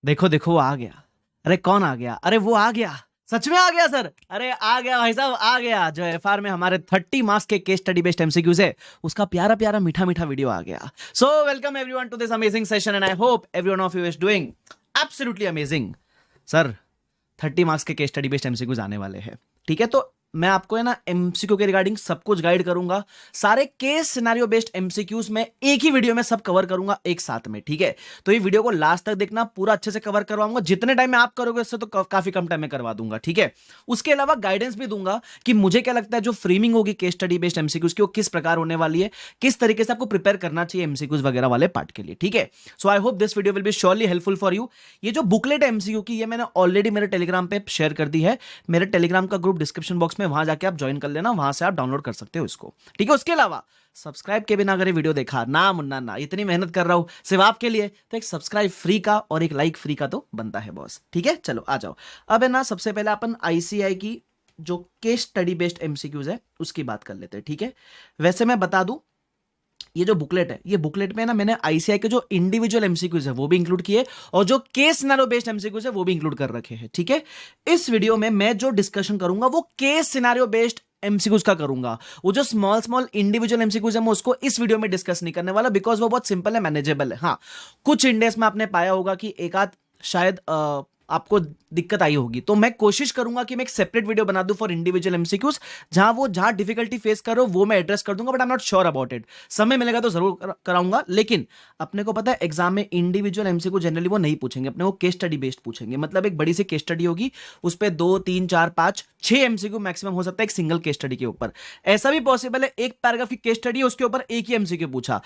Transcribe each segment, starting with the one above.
देखो देखो वो आ गया। अरे कौन आ गया? अरे वो आ गया, सच में आ गया सर। अरे आ गया भाई साहब, आ गया। जो एफआर में हमारे 30 मार्क्स के केस स्टडी बेस्ड एमसीक्यूज है, उसका प्यारा प्यारा मीठा मीठा वीडियो आ गया। So welcome everyone to this amazing session and I hope everyone of you is doing absolutely amazing. Sir 30 marks के केस स्टडी बेस्ड एमसीक्यूज आने वाले हैं, ठीक है? तो मैं आपको है ना एमसीक्यू के रिगार्डिंग सब कुछ गाइड करूंगा। सारे केस सिनेरियो बेस्ड एमसीक्यूज में एक ही वीडियो में सब कवर करूंगा एक साथ में, ठीक है? तो ये वीडियो को लास्ट तक देखना, पूरा अच्छे से कवर करवाऊंगा। जितने टाइम में आप करोगे उससे तो काफी कम टाइम में करवा दूंगा, ठीक है? उसके अलावा गाइडेंस भी दूंगा कि मुझे क्या लगता है जो फ्रेमिंग होगी केस स्टडी बेस्ड एमसीक्यूज की वो किस प्रकार होने वाली है, किस तरीके से आपको प्रिपेयर करना चाहिए एमसीक्यूज वगैरह वाले पार्ट के लिए, ठीक है? So I hope this video will be surely helpful for you. ये जो बुकलेट है एमसीक्यू की, ये मैंने ऑलरेडी मेरे टेलीग्राम पे शेयर कर दी है। मेरे टेलीग्राम का ग्रुप डिस्क्रिप्शन बॉक्स में, वहां जाके आप ज्वाइन कर लेना, वहां से आप डाउनलोड कर सकते हो इसको, ठीक है? उसके अलावा सब्सक्राइब के बिना अगर ये वीडियो देखा ना मुन्ना ना, इतनी मेहनत कर रहा हूं सिर्फ आपके लिए, तो एक सब्सक्राइब फ्री का और एक लाइक फ्री का तो बनता है बॉस, ठीक है? चलो आ जाओ। अब है ना सबसे पहले अपन आईसीआई की जो केस स्टडी बेस्ड एमसीक्यूज है उसकी बात कर लेते हैं, ठीक है? वैसे मैं बता दूं, ये जो बुकलेट है, ये बुकलेट में ना मैंने आईसीआई के जो इंडिविजुअल एमसीक्यूज है वो भी इंक्लूड किए और जो केस सिनेरियो बेस्ड एमसीक्यूज है वो भी इंक्लूड कर रखे हैं, ठीक है? इस वीडियो में मैं जो डिस्कशन करूंगा वो केस सिनेरियो बेस्ड एमसीक्यूज का करूंगा। वो जो स्मॉल स्मॉल इंडिविजुअल एमसीक्यूज है मैं उसको इस वीडियो में डिस्कस नहीं करने वाला, बिकॉज वो बहुत सिंपल है, मैनेजेबल है। हाँ, कुछ इंडेक्स में आपने पाया होगा कि एक आध शायद आपको दिक्कत आई होगी, तो मैं कोशिश करूंगा कि मैं एक सेपरेट वीडियो बना दूं फॉर इंडिविजुअल एमसीक्यूज, जहां डिफिकल्टी फेस कर रहे हो वो मैं एड्रेस कर दूंगा, but I am not sure about it. समय मिलेगा तो जरूर कराऊंगा, लेकिन अपने को पता है एग्जाम में इंडिविजुअल एमसीक्यू जनरली वो नहीं पूछेंगे, अपने को केस स्टडी बेस्ड पूछेंगे। मतलब एक बड़ी सी केस स्टडी होगी, उस पर 2 3 4 5 6 एमसीक्यू मैक्सिमम हो सकता है एक सिंगल केस स्टडी के ऊपर। ऐसा भी पॉसिबल है एक पैराग्राफ की केस स्टडी है, उसके ऊपर एक ही एमसीक्यू पूछा,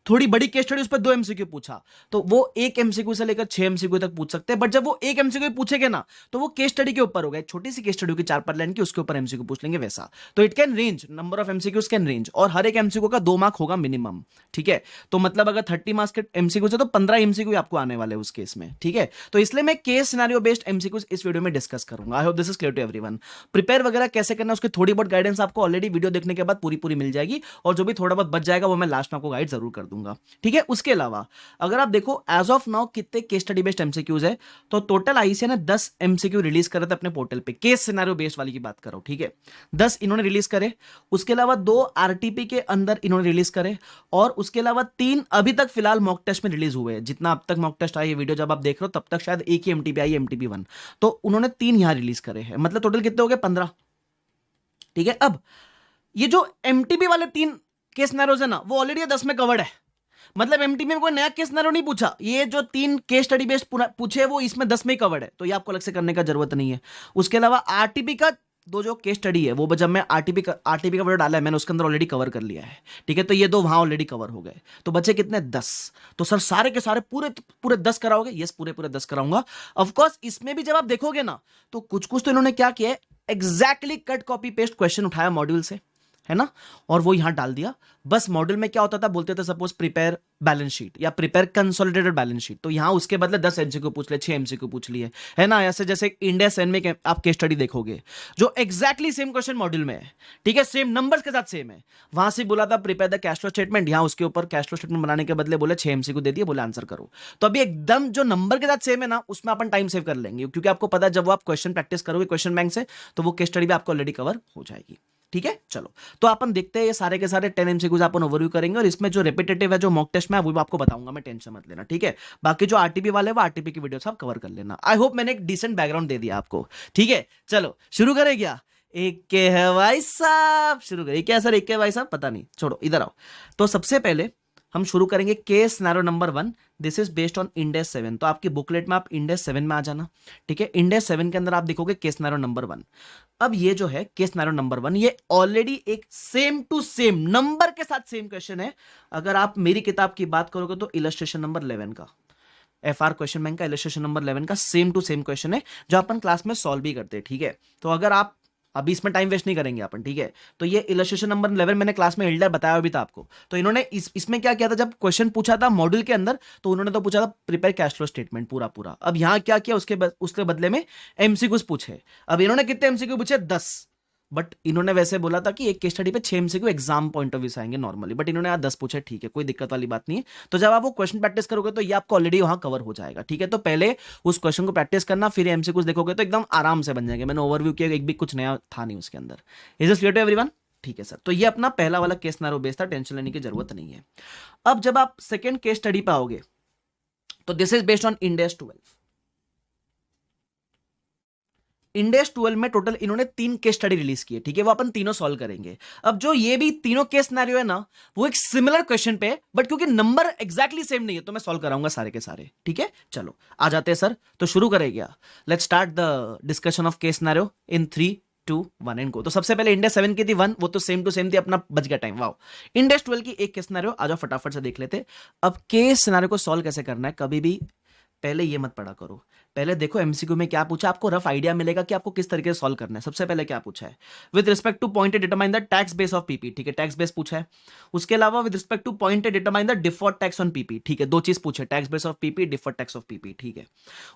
थोड़ी बड़ी केस स्टडी उस पर 2 एमसीक्यू पूछा, तो वो एक एमसीक्यू से लेकर 6 एमसीक्यू तक पूछ सकते हैं। बट जब वो एक एमसीक्यू पूछेंगे ना, तो वो केस स्टडी के ऊपर होगा। एक छोटी सी केस स्टडी होगी 4-5 लाइन की, उसके ऊपर एमसीक्यू पूछ लेंगे वैसा। तो it can range, number of MCQs can range, और हर एक एमसीक्यू का 2 मार्क होगा मिनिमम, ठीक है? तो मतलब अगर 30 मार्क्स के एमसीक्यू है तो 15 एमसीक्यू आपको आने वाले उस केस में, ठीक है? तो इसलिए मैं केस सिनेरियो बेस्ड एमसीक्यूज इस वीडियो में डिस्कस करूंगा। I hope this is clear to everyone. Prepare वगैरह कैसे करना उसकी थोड़ी बहुत गाइडेंस आपको ऑलरेडी वीडियो देखने के बाद पूरी पूरी मिल जाएगी, और जो भी थोड़ा बहुत बच जाएगा वो मैं लास्ट में आपको गाइड जरूर कर दूंगा, ठीक है? उसके अलावा अगर आप देखो एज ऑफ नाउ कितने केस स्टडी बेस्ड एमसीक्यूज है, तो टोटल आईसीआई ने 10 एमसीक्यू रिलीज करे थे अपने पोर्टल पे, केस सिनेरियो बेस्ड वाली की बात कर रहा हूं, ठीक है? 10 इन्होंने रिलीज करे, उसके अलावा 2 आरटीपी के अंदर इन्होंने रिलीज करे, और उसके अलावा 3 अभी तक फिलहाल मॉक टेस्ट में रिलीज हुए हैं। जितना अब तक मॉक टेस्ट आई, ये वीडियो जब आप देख रहे हो तब तक शायद एक ही एमटीपी आई, एमटीपी 1, तो उन्होंने 3 यहां रिलीज करे हैं। मतलब टोटल कितने हो गए? 15, ठीक है? अब ये जो एमटीपी वाले 3 केस सिनेरियोज है ना, वो ऑलरेडी 10 में कवर्ड है। मतलब एमटीपी में कोई नया केस सिनेरियो नहीं पूछा, ये जो 3 केस स्टडी बेस्ड पूछे वो इसमें 10 में ही कवर्ड है, तो ये आपको अलग से करने का जरूरत नहीं है। उसके अलावा आरटीपी का 2 जो केस स्टडी है, वो जब मैं आरटीपी का वीडियो डाला है मैंने, उसके अंदर ऑलरेडी कवर कर लिया है, ठीक है? तो ये 2 वहां ऑलरेडी कवर हो गए, तो बचे कितने? 10। तो सर सारे के सारे पूरे पूरे 10 कराओगे? यस, पूरे पूरे 10 कराऊंगा। ऑफकोर्स इसमें भी जब आप देखोगे ना, तो कुछ कुछ तो इन्होंने क्या किया है, exactly cut copy paste question उठाया मॉड्यूल से, है ना, और वो यहां डाल दिया। बस मॉड्यूल में क्या होता था, बोलते थे सपोज प्रिपेयर बैलेंस शीट या प्रिपेयर कंसोलिडेटेड बैलेंस शीट, तो यहां उसके बदले 10 एमसीक्यू पूछ ले, 6 एमसीक्यू पूछ लिए, है ना? ऐसे जैसे इंडिया सेन में आप केस स्टडी देखोगे जो एग्जैक्टली सेम क्वेश्चन मॉड्यूल में है, ठीक है? सेम नंबर्स के साथ सेम है। वहां से बोला था prepare the cash flow statement, यहां उसके ऊपर कैश फ्लो स्टेटमेंट बनाने के बदले बोले 6 एमसीक्यू दे दिए, बोले आंसर करो। तो अभी एकदम जो नंबर के साथ सेम है ना, उसमें अपन टाइम सेव कर लेंगे, क्योंकि आपको पता है जब आप क्वेश्चन प्रैक्टिस करोगे क्वेश्चन बैंक से, तो वो केस स्टडी भी आपको ऑलरेडी कवर हो जाएगी, ठीक है? चलो, तो अपन देखते हैं ये सारे के सारे 10 एमसीक्यूज अपन ओवरव्यू करेंगे, और इसमें जो रिपीटेटिव है जो मॉक टेस्ट में है वो भी आपको बताऊंगा मैं, टेंशन मत लेना, ठीक है? बाकी जो आरटीपी वाले वो आरटीपी की वीडियो आप कवर कर लेना। आई होप मैंने एक डिसेंट बैकग्राउंड दे दिया आपको, ठीक है? चलो शुरू करें क्या? एक के है भाई साहब, शुरू करें क्या सर? एक के भाई साहब, पता नहीं, छोड़ो, इधर आओ। तो सबसे पहले हम शुरू करेंगे case scenario number 1। This is based on index 7, तो आपकी बुकलेट में आप इंडेक्स 7 में आ जाना, ठीक है? इंडेक्स 7 के अंदर आप देखोगे केस सिनेरियो नंबर 1। अब ये जो है केस सिनेरियो नंबर 1, ये ऑलरेडी एक सेम टू सेम नंबर के साथ सेम क्वेश्चन है। अगर आप मेरी किताब की बात करोगे तो इलस्ट्रेशन नंबर 11 का, एफआर क्वेश्चन बैंक का इलस्ट्रेशन नंबर 11 का सेम टू सेम क्वेश्चन है, जो अपन क्लास में सॉल्व भी करते हैं, ठीक है? तो अगर आप अभी इसमें टाइम वेस्ट नहीं करेंगे अपन, ठीक है? तो ये इलस्ट्रेशन नंबर 11 मैंने क्लास में एल्डर बताया भी था आपको। तो इन्होंने इसमें क्या किया था, जब क्वेश्चन पूछा था मॉड्यूल के अंदर, तो उन्होंने तो पूछा था प्रिपेयर कैश फ्लो स्टेटमेंट पूरा पूरा। अब यहां क्या किया, उसके बदले में एमसीक्यूज पूछे। अब इन्होंने कितने एमसीक्यू पूछे? 10। बट इन्होंने वैसे बोला था कि एक केस स्टडी पे 6 MCQ exam point of view से आएंगे नॉर्मली, बट इन्होंने आज 10 पूछे, ठीक है, कोई दिक्कत वाली बात नहीं है। तो जब आप वो क्वेश्चन प्रैक्टिस करोगे तो ये आपको ऑलरेडी वहां कवर हो जाएगा, ठीक है। तो पहले उस क्वेश्चन को प्रैक्टिस करना, फिर एमसीक्यूज देखोगे तो एकदम आराम से बन जाएंगे। मैंने ओवरव्यू किया, एक भी कुछ नया था नहीं उसके अंदर। Is this clear to everyone? ठीक है सर। तो ये अपना पहला वाला केस सिनेरियो बेस्ड था, टेंशन लेने की जरूरत नहीं है। अब जब आप सेकंड केस स्टडी पे आओगे तो this is based on Ind AS 12। Ind AS 12 में टोटल इन्होंने 3 केस स्टडी रिलीज किए, ठीक है, वो अपन तीनों सॉल्व करेंगे। अब जो ये भी तीनों केस सिनेरियो है ना, वो एक सिमिलर क्वेश्चन पे, बट क्योंकि नंबर एग्जैक्टली सेम नहीं है तो मैं सॉल्व कराऊंगा सारे के सारे, ठीक है। चलो आ जाते हैं सर, तो शुरू करेंगे। Let's start the discussion of case scenario in 3, 2, 1 and go. तो सबसे पहले इंड AS 7 की थी 1, वो तो सेम टू सेम थी, अपना बच गया टाइम। वाओ। इंड AS 12 की एक केस सिनेरियो, आ जाओ फटाफट से देख लेते। अब केस सिनेरियो को सॉल्व कैसे करना है, कभी भी पहले ये मत पढ़ा करो, पहले देखो एमसीक्यू में क्या पूछा, आपको रफ आइडिया मिलेगा कि आपको किस तरीके से सॉल्व करना है। सबसे पहले क्या पूछा है, with respect to point determine the tax base of PP, ठीक है, टैक्स बेस पूछा है। उसके अलावा with respect to point determine the deferred tax on PP, ठीक है, 2 चीज पूछे, tax base of PP, deferred tax of PP, ठीक है।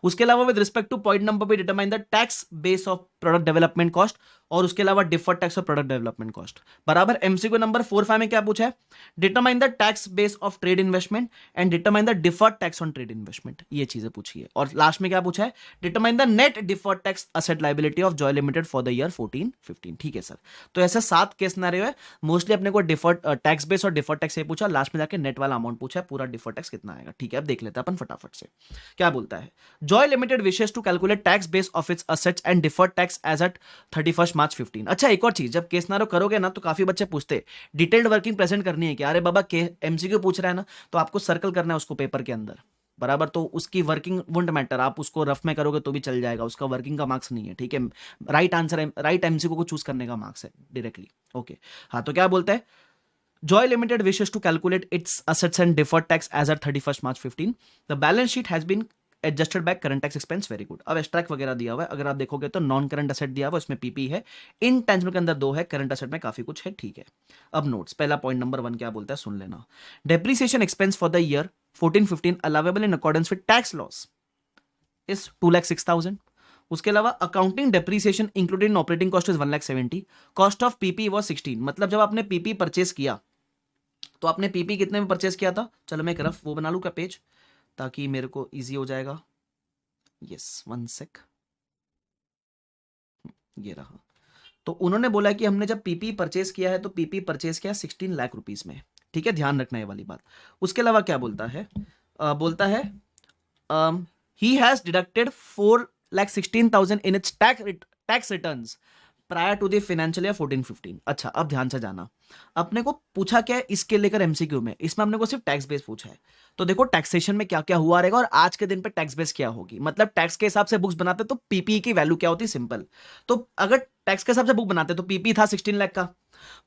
उसके अलावा with respect to point number be determine the tax base of product development cost, और उसके अलावा deferred tax of product development cost, बराबर। एमसीक्यू नंबर 4, 5 में क्या पूछा है, determine the tax base of trade investment and determine the deferred tax on trade investment, ये चीजें पूछी है। और लास्ट में क्या पूछा है, determine the net deferred tax asset liability of Joy limited for the year 14-15, ठीक है सर। तो ऐसे 7 केस सिनेरियो है, मोस्टली अपने को डिफर्ड टैक्स बेस और डिफर्ड टैक्स ये पूछा, लास्ट में जाके नेट वाला अमाउंट पूछा है, पूरा डिफर्ड टैक्स कितना आएगा, ठीक है। अब देख लेते हैं अपन फटाफट से क्या बोलता है। Joy limited wishes to calculate tax base of its assets and deferred tax as at 31 March 15। अच्छा, एक और चीज, जब केस सिनेरियो करोगे ना तो काफी बच्चे पूछते डिटेल्ड वर्किंग प्रेजेंट करनी है क्या, अरे बाबा के एमसीक्यू पूछ रहा है ना, तो आपको सर्कल करना है उसको पेपर के अंदर, बराबर। तो उसकी वर्किंग वोंट मैटर, आप उसको रफ में करोगे तो भी चल जाएगा, उसका वर्किंग का मार्क्स नहीं है, ठीक है। राइट आंसर, राइट एमसीक्यू को चूज करने का मार्क्स है डायरेक्टली, ओके। हाँ, तो क्या बोलता है, Joy limited wishes to calculate its assets and deferred tax as at 31 March 15। The balance sheet has been adjusted by current tax expense, very good. अब एक्सट्रैक्ट वगैरह दिया हुआ है, अगर आप देखोगे तो नॉन करंट असेट दिया हुआ है, उसमें पीपी है, इनटेंजिबल के अंदर 2 है, करंट असेट में काफी कुछ है, ठीक है। अब नोट्स, पहला पॉइंट नंबर 1 क्या बोलता है, सुन लेना। Depreciation expense for the year 14-15 allowable in accordance with tax loss is 2,06,000। उसके अलावा accounting depreciation included in operating cost is 1,70,000। Cost of PP was 16, मतलब जब आपने पीपी परचेस किया तो आपने पीपी कितने में परचेस किया था। चलो मैं एक रफ वो बना लूं का पेज, ताकि मेरे को इजी हो जाएगा। यस, 1 सेक, ये रहा। तो उन्होंने बोला कि हमने जब पीपी परचेस किया है तो पीपी परचेस किया 16 लाख रुपीस में, ठीक है, ध्यान रखना है वाली बात। उसके अलावा क्या बोलता है, बोलता है ही has deducted 4,16,000 in its tax returns prior to the financial year 14-15। अच्छा, अब ध्यान से जाना, अपने को पूछा क्या है इसके लेकर एमसीक्यू में, इसमें अपने को सिर्फ टैक्स बेस पूछा है। तो देखो टैक्सेशन में क्या क्या हुआ रहेगा और आज के दिन पे टैक्स बेस क्या होगी, मतलब टैक्स के हिसाब से बुक्स बनाते तो पीपी की वैल्यू क्या होती, सिंपल। तो अगर टैक्स के हिसाब से बुक बनाते तो पीपी था 16 लाख का,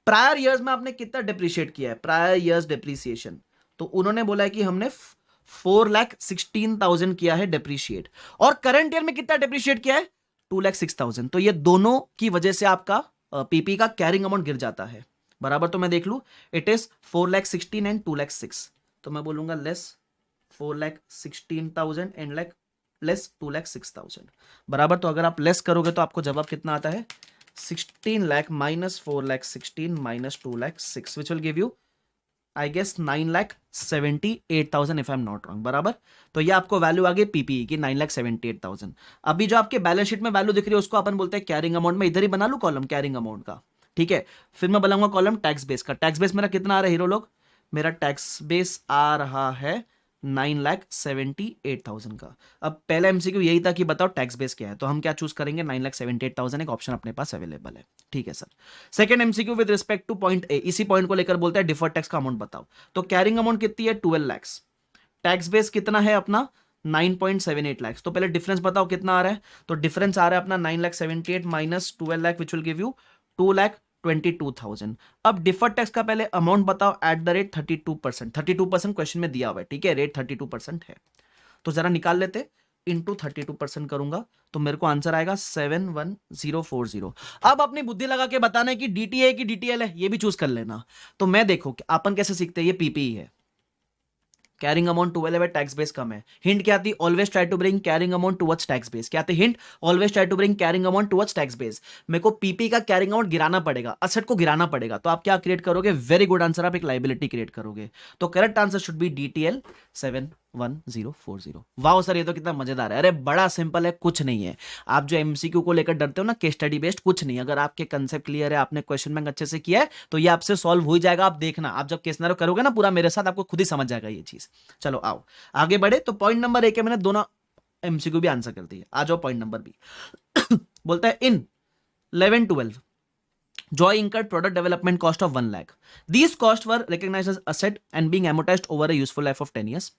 प्रायर ईयर्स में आपने कितना डिप्रिशिएट किया है, प्रायर ईयर्स डिप्रिसिएशन, तो उन्होंने बोला है कि हमने 4,16,000 किया है डिप्रिशिएट, और करंट ईयर में कितना डिप्रिशिएट किया है, 2,06,000। तो ये दोनों की वजह से आपका पीपी का कैरिंग अमाउंट गिर जाता है, बराबर। तो मैं देख लूं, इट इज 4,16,000 एंड 2,06,000, तो मैं बोलूंगा लेस 4,16,000 एंड लेस 2,06,000, बराबर। तो अगर आप लेस करोगे तो आपको जवाब कितना आता है, 16 lakh minus 4,16,000 minus 2,06,000, which will give you I guess 9,78,000 if I am not wrong, बराबर। तो ये आपको वैल्यू आ गई पीपीई की 9,78,000। अभी जो आपके बैलेंस शीट में वैल्यू दिख रही है उसको अपन बोलते हैं कैरिंग अमाउंट। में इधर ही बना लू कॉलम कैरिंग अमाउंट का, ठीक है। फिर मैं बनाऊंगा कॉलम टैक्स बेस का। टैक्स बेस मेरा कितना आ रहा है हीरो लोग, मेरा टैक्स बेस आ रहा है 9,78,000 का। अब पहला एमसीक्यू यही था कि बताओ टैक्स बेस क्या है, तो हम क्या चूज करेंगे, 9,78,000, एक ऑप्शन अपने पास अवेलेबल है, ठीक है sir. Second MCQ with respect to point A, इसी पॉइंट को लेकर बोलता है डिफर्ड टैक्स का अमाउंट बताओ। तो कैरिंग अमाउंट कितनी है, 12 लाख, टैक्स बेस कितना है अपना 9.78 लाख। तो पहले डिफरेंस बताओ कितना आ रहा है, तो डिफरेंस आ रहा है अपना 9,78,000 minus 12 lakh which will give you 2,22,000। अब डिफर्ड टैक्स का पहले अमाउंट बताओ एट द रेट 32%। 32% क्वेश्चन में दिया हुआ है, ठीक है, रेट 32% है। तो जरा निकाल लेते, इंटू 32% करूंगा तो मेरे को आंसर आएगा 71040। अब अपनी बुद्धि लगा के बताना है कि डीटीए की डीटीएल है, ये भी चूज कर लेना। तो मैं देखो कि अपन कैसे सीखते हैं, ये पीपीई है, कैरिंग अमाउंट 12 है, टैक्स बेस कम है। हिंट क्या थी? Always try to bring carrying amount towards tax base. क्या थी hint? Always try to bring carrying amount towards tax base. मेरे को पीपी का कैरिंग अमाउंट गिराना पड़ेगा, असेट को गिराना पड़ेगा, तो आप क्या क्रिएट करोगे? वेरी गुड आंसर, आप एक लाइबिलिटी क्रिएट करोगे। तो correct answer should be DTL 71040। Wow sir, ये तो कितना मजेदार है। अरे बड़ा सिंपल है, कुछ नहीं है। आप जो MCQ को लेकर डरते हो ना, केस स्टडी बेस्ड, कुछ नहीं। अगर आपके कंसेप्ट क्लियर है, आपने क्वेश्चन बैंक अच्छे से किया है, तो ये आपसे सॉल्व हो ही जाएगा। आप देखना, आप जब केस सिनेरियो करोगे ना पूरा मेरे साथ, आपको खुद ही समझ जाएगा ये चीज। चलो आओ आगे बढ़े। तो पॉइंट नंबर 1 है, मैंने दोनों MCQ भी आंसर कर दिए। आ जाओ पॉइंट नंबर B। बोलता है इन 11-12 Joy incurred product development cost of 1 lakh. These costs were recognized as asset and being amortized over a useful life of 10 years.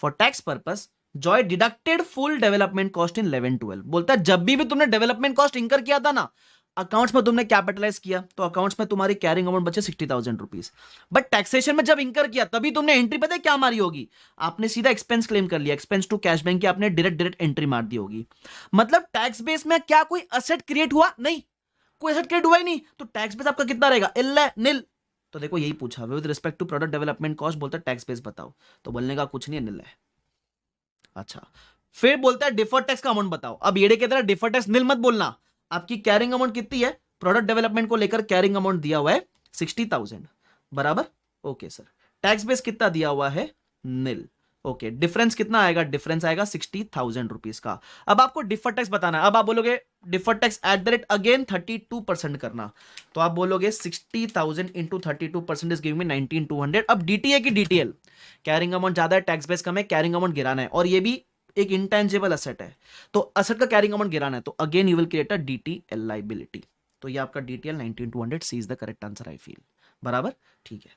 For tax purpose, Joy deducted full development cost in 11-12. बोलता है जब भी तुमने development cost incur किया था ना, accounts में तुमने कैपिटलाइज किया, तो अकाउंट्स में तुम्हारी कैरिंग अमाउंट बचे 60,000 रुपीज। बट टैक्सेशन में जब इंकर किया, तभी तुमने एंट्री पता है क्या मारी होगी? आपने सीधा एक्सपेंस क्लेम कर लिया, एक्सपेंस टू कैश बैंक की आपने डायरेक्ट एंट्री मार दी होगी। मतलब टैक्स बेस में क्या कोई असेट क्रिएट हुआ? नहीं, कोई एसेट क्रिएट हुआ ही नहीं, तो टैक्स बेस आपका कितना रहेगा? निल। तो देखो यही पूछा with respect to product development cost, बोलता है टैक्स बेस बताओ, तो बोलने का कुछ नहीं है, निल है। अच्छा, फिर बोलता है डिफर्ड टैक्स का अमाउंट बताओ। अब येड़े की तरह डिफर्ड टैक्स निल मत बोलना। आपकी कैरिंग अमाउंट कितनी है? प्रोडक्ट डेवलपमेंट को लेकर कैरिंग अमाउंट दिया हुआ है 60,000, बराबर। ओके सर, टैक्स बेस कितना दिया हुआ है? निल। ओके, डिफरेंस कितना आएगा? डिफरेंस आएगा 60,000 रुपीज का। अब आपको डिफर्ड टैक्स बताना है। अब आप बोलोगे deferred tax at the rate again 32% करना, तो आप बोलोगे 60,000 इंटू 32% इज गिविंग मी 19,200। अब DTA की DTL, कैरिंग अमाउंट ज्यादा है, टैक्स बेस कम है, कैरिंग अमाउंट गिराना है, और ये भी एक इंटेंजिबल असेट है, तो असेट का कैरिंग अमाउंट गिराना है, तो again you will create a DTL liability. तो ये आपका DTL 19,200 C is the correct answer I feel, बराबर। ठीक है,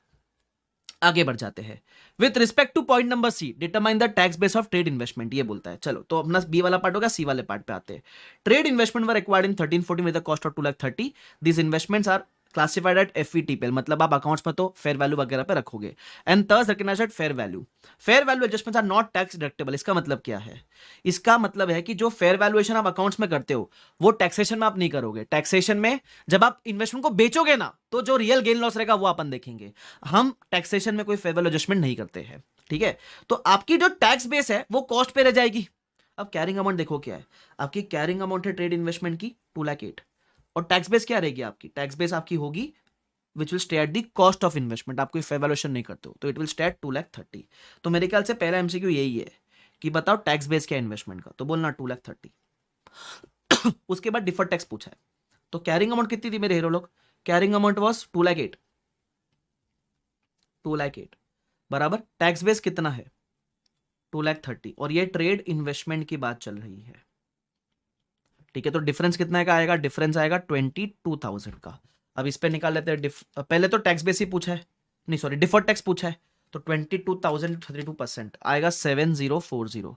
आगे बढ़ जाते हैं। With respect to point number C, determine the tax base of trade investment, ये बोलता है। चलो तो अपना B वाला पार्ट होगा, C वाले पार्ट पे आते हैं। Trade investment were acquired in 13-14 with the cost of 2,30,000। This investments are classified at FVTPL, मतलब आप अकाउंट्स में तो फेयर वैल्यू वगैरह पे रखोगे, and thus recognised at fair value. Fair value adjustments are not tax deductible. इसका मतलब क्या है? इसका मतलब है कि जो फेयर वैल्यूएशन आप अकाउंट्स में करते हो, वो टैक्सेशन में आप नहीं करोगे। टैक्सेशन में जब आप इन्वेस्टमेंट को बेचोगे ना, तो जो रियल गेन लॉस रहेगा वो अपन देखेंगे। हम टैक्सेशन में कोई फेयर वैल्यू एडजस्टमेंट नहीं करते हैं, ठीक है। तो आपकी जो टैक्स बेस है वो कॉस्ट पे रह जाएगी। अब कैरिंग अमाउंट देखो क्या है, आपकी कैरिंग अमाउंट है ट्रेड इन्वेस्टमेंट की 2,08,000, और टैक्स बेस क्या रहेगी आपकी? टैक्स बेस आपकी होगी which will stay at the cost of investment. आप कोई फेयर वैल्यूएशन नहीं करते हो, तो इट विल स्टे एट 2,30,000। तो मेरे ख्याल से पहला MCQ यही है कि बताओ टैक्स बेस क्या इन्वेस्टमेंट का, तो बोलना 2,30,000। उसके बाद डिफर्ड टैक्स पूछा है, तो कैरिंग अमाउंट कितनी थी मेरे हीरो लोग? कैरिंग अमाउंट वॉज 2,08,000 बराबर। टैक्स बेस कितना है? 2,30,000, और ये ट्रेड इन्वेस्टमेंट की बात चल रही है, ठीक है। तो डिफरेंस कितना का आएगा? डिफरेंस आएगा 22,000 का। अब इस पे निकाल लेते हैं। पहले तो टैक्स बेस ही पूछा है, नहीं सॉरी डिफर्ड टैक्स पूछा है, तो 22,000 32% आएगा 7,040।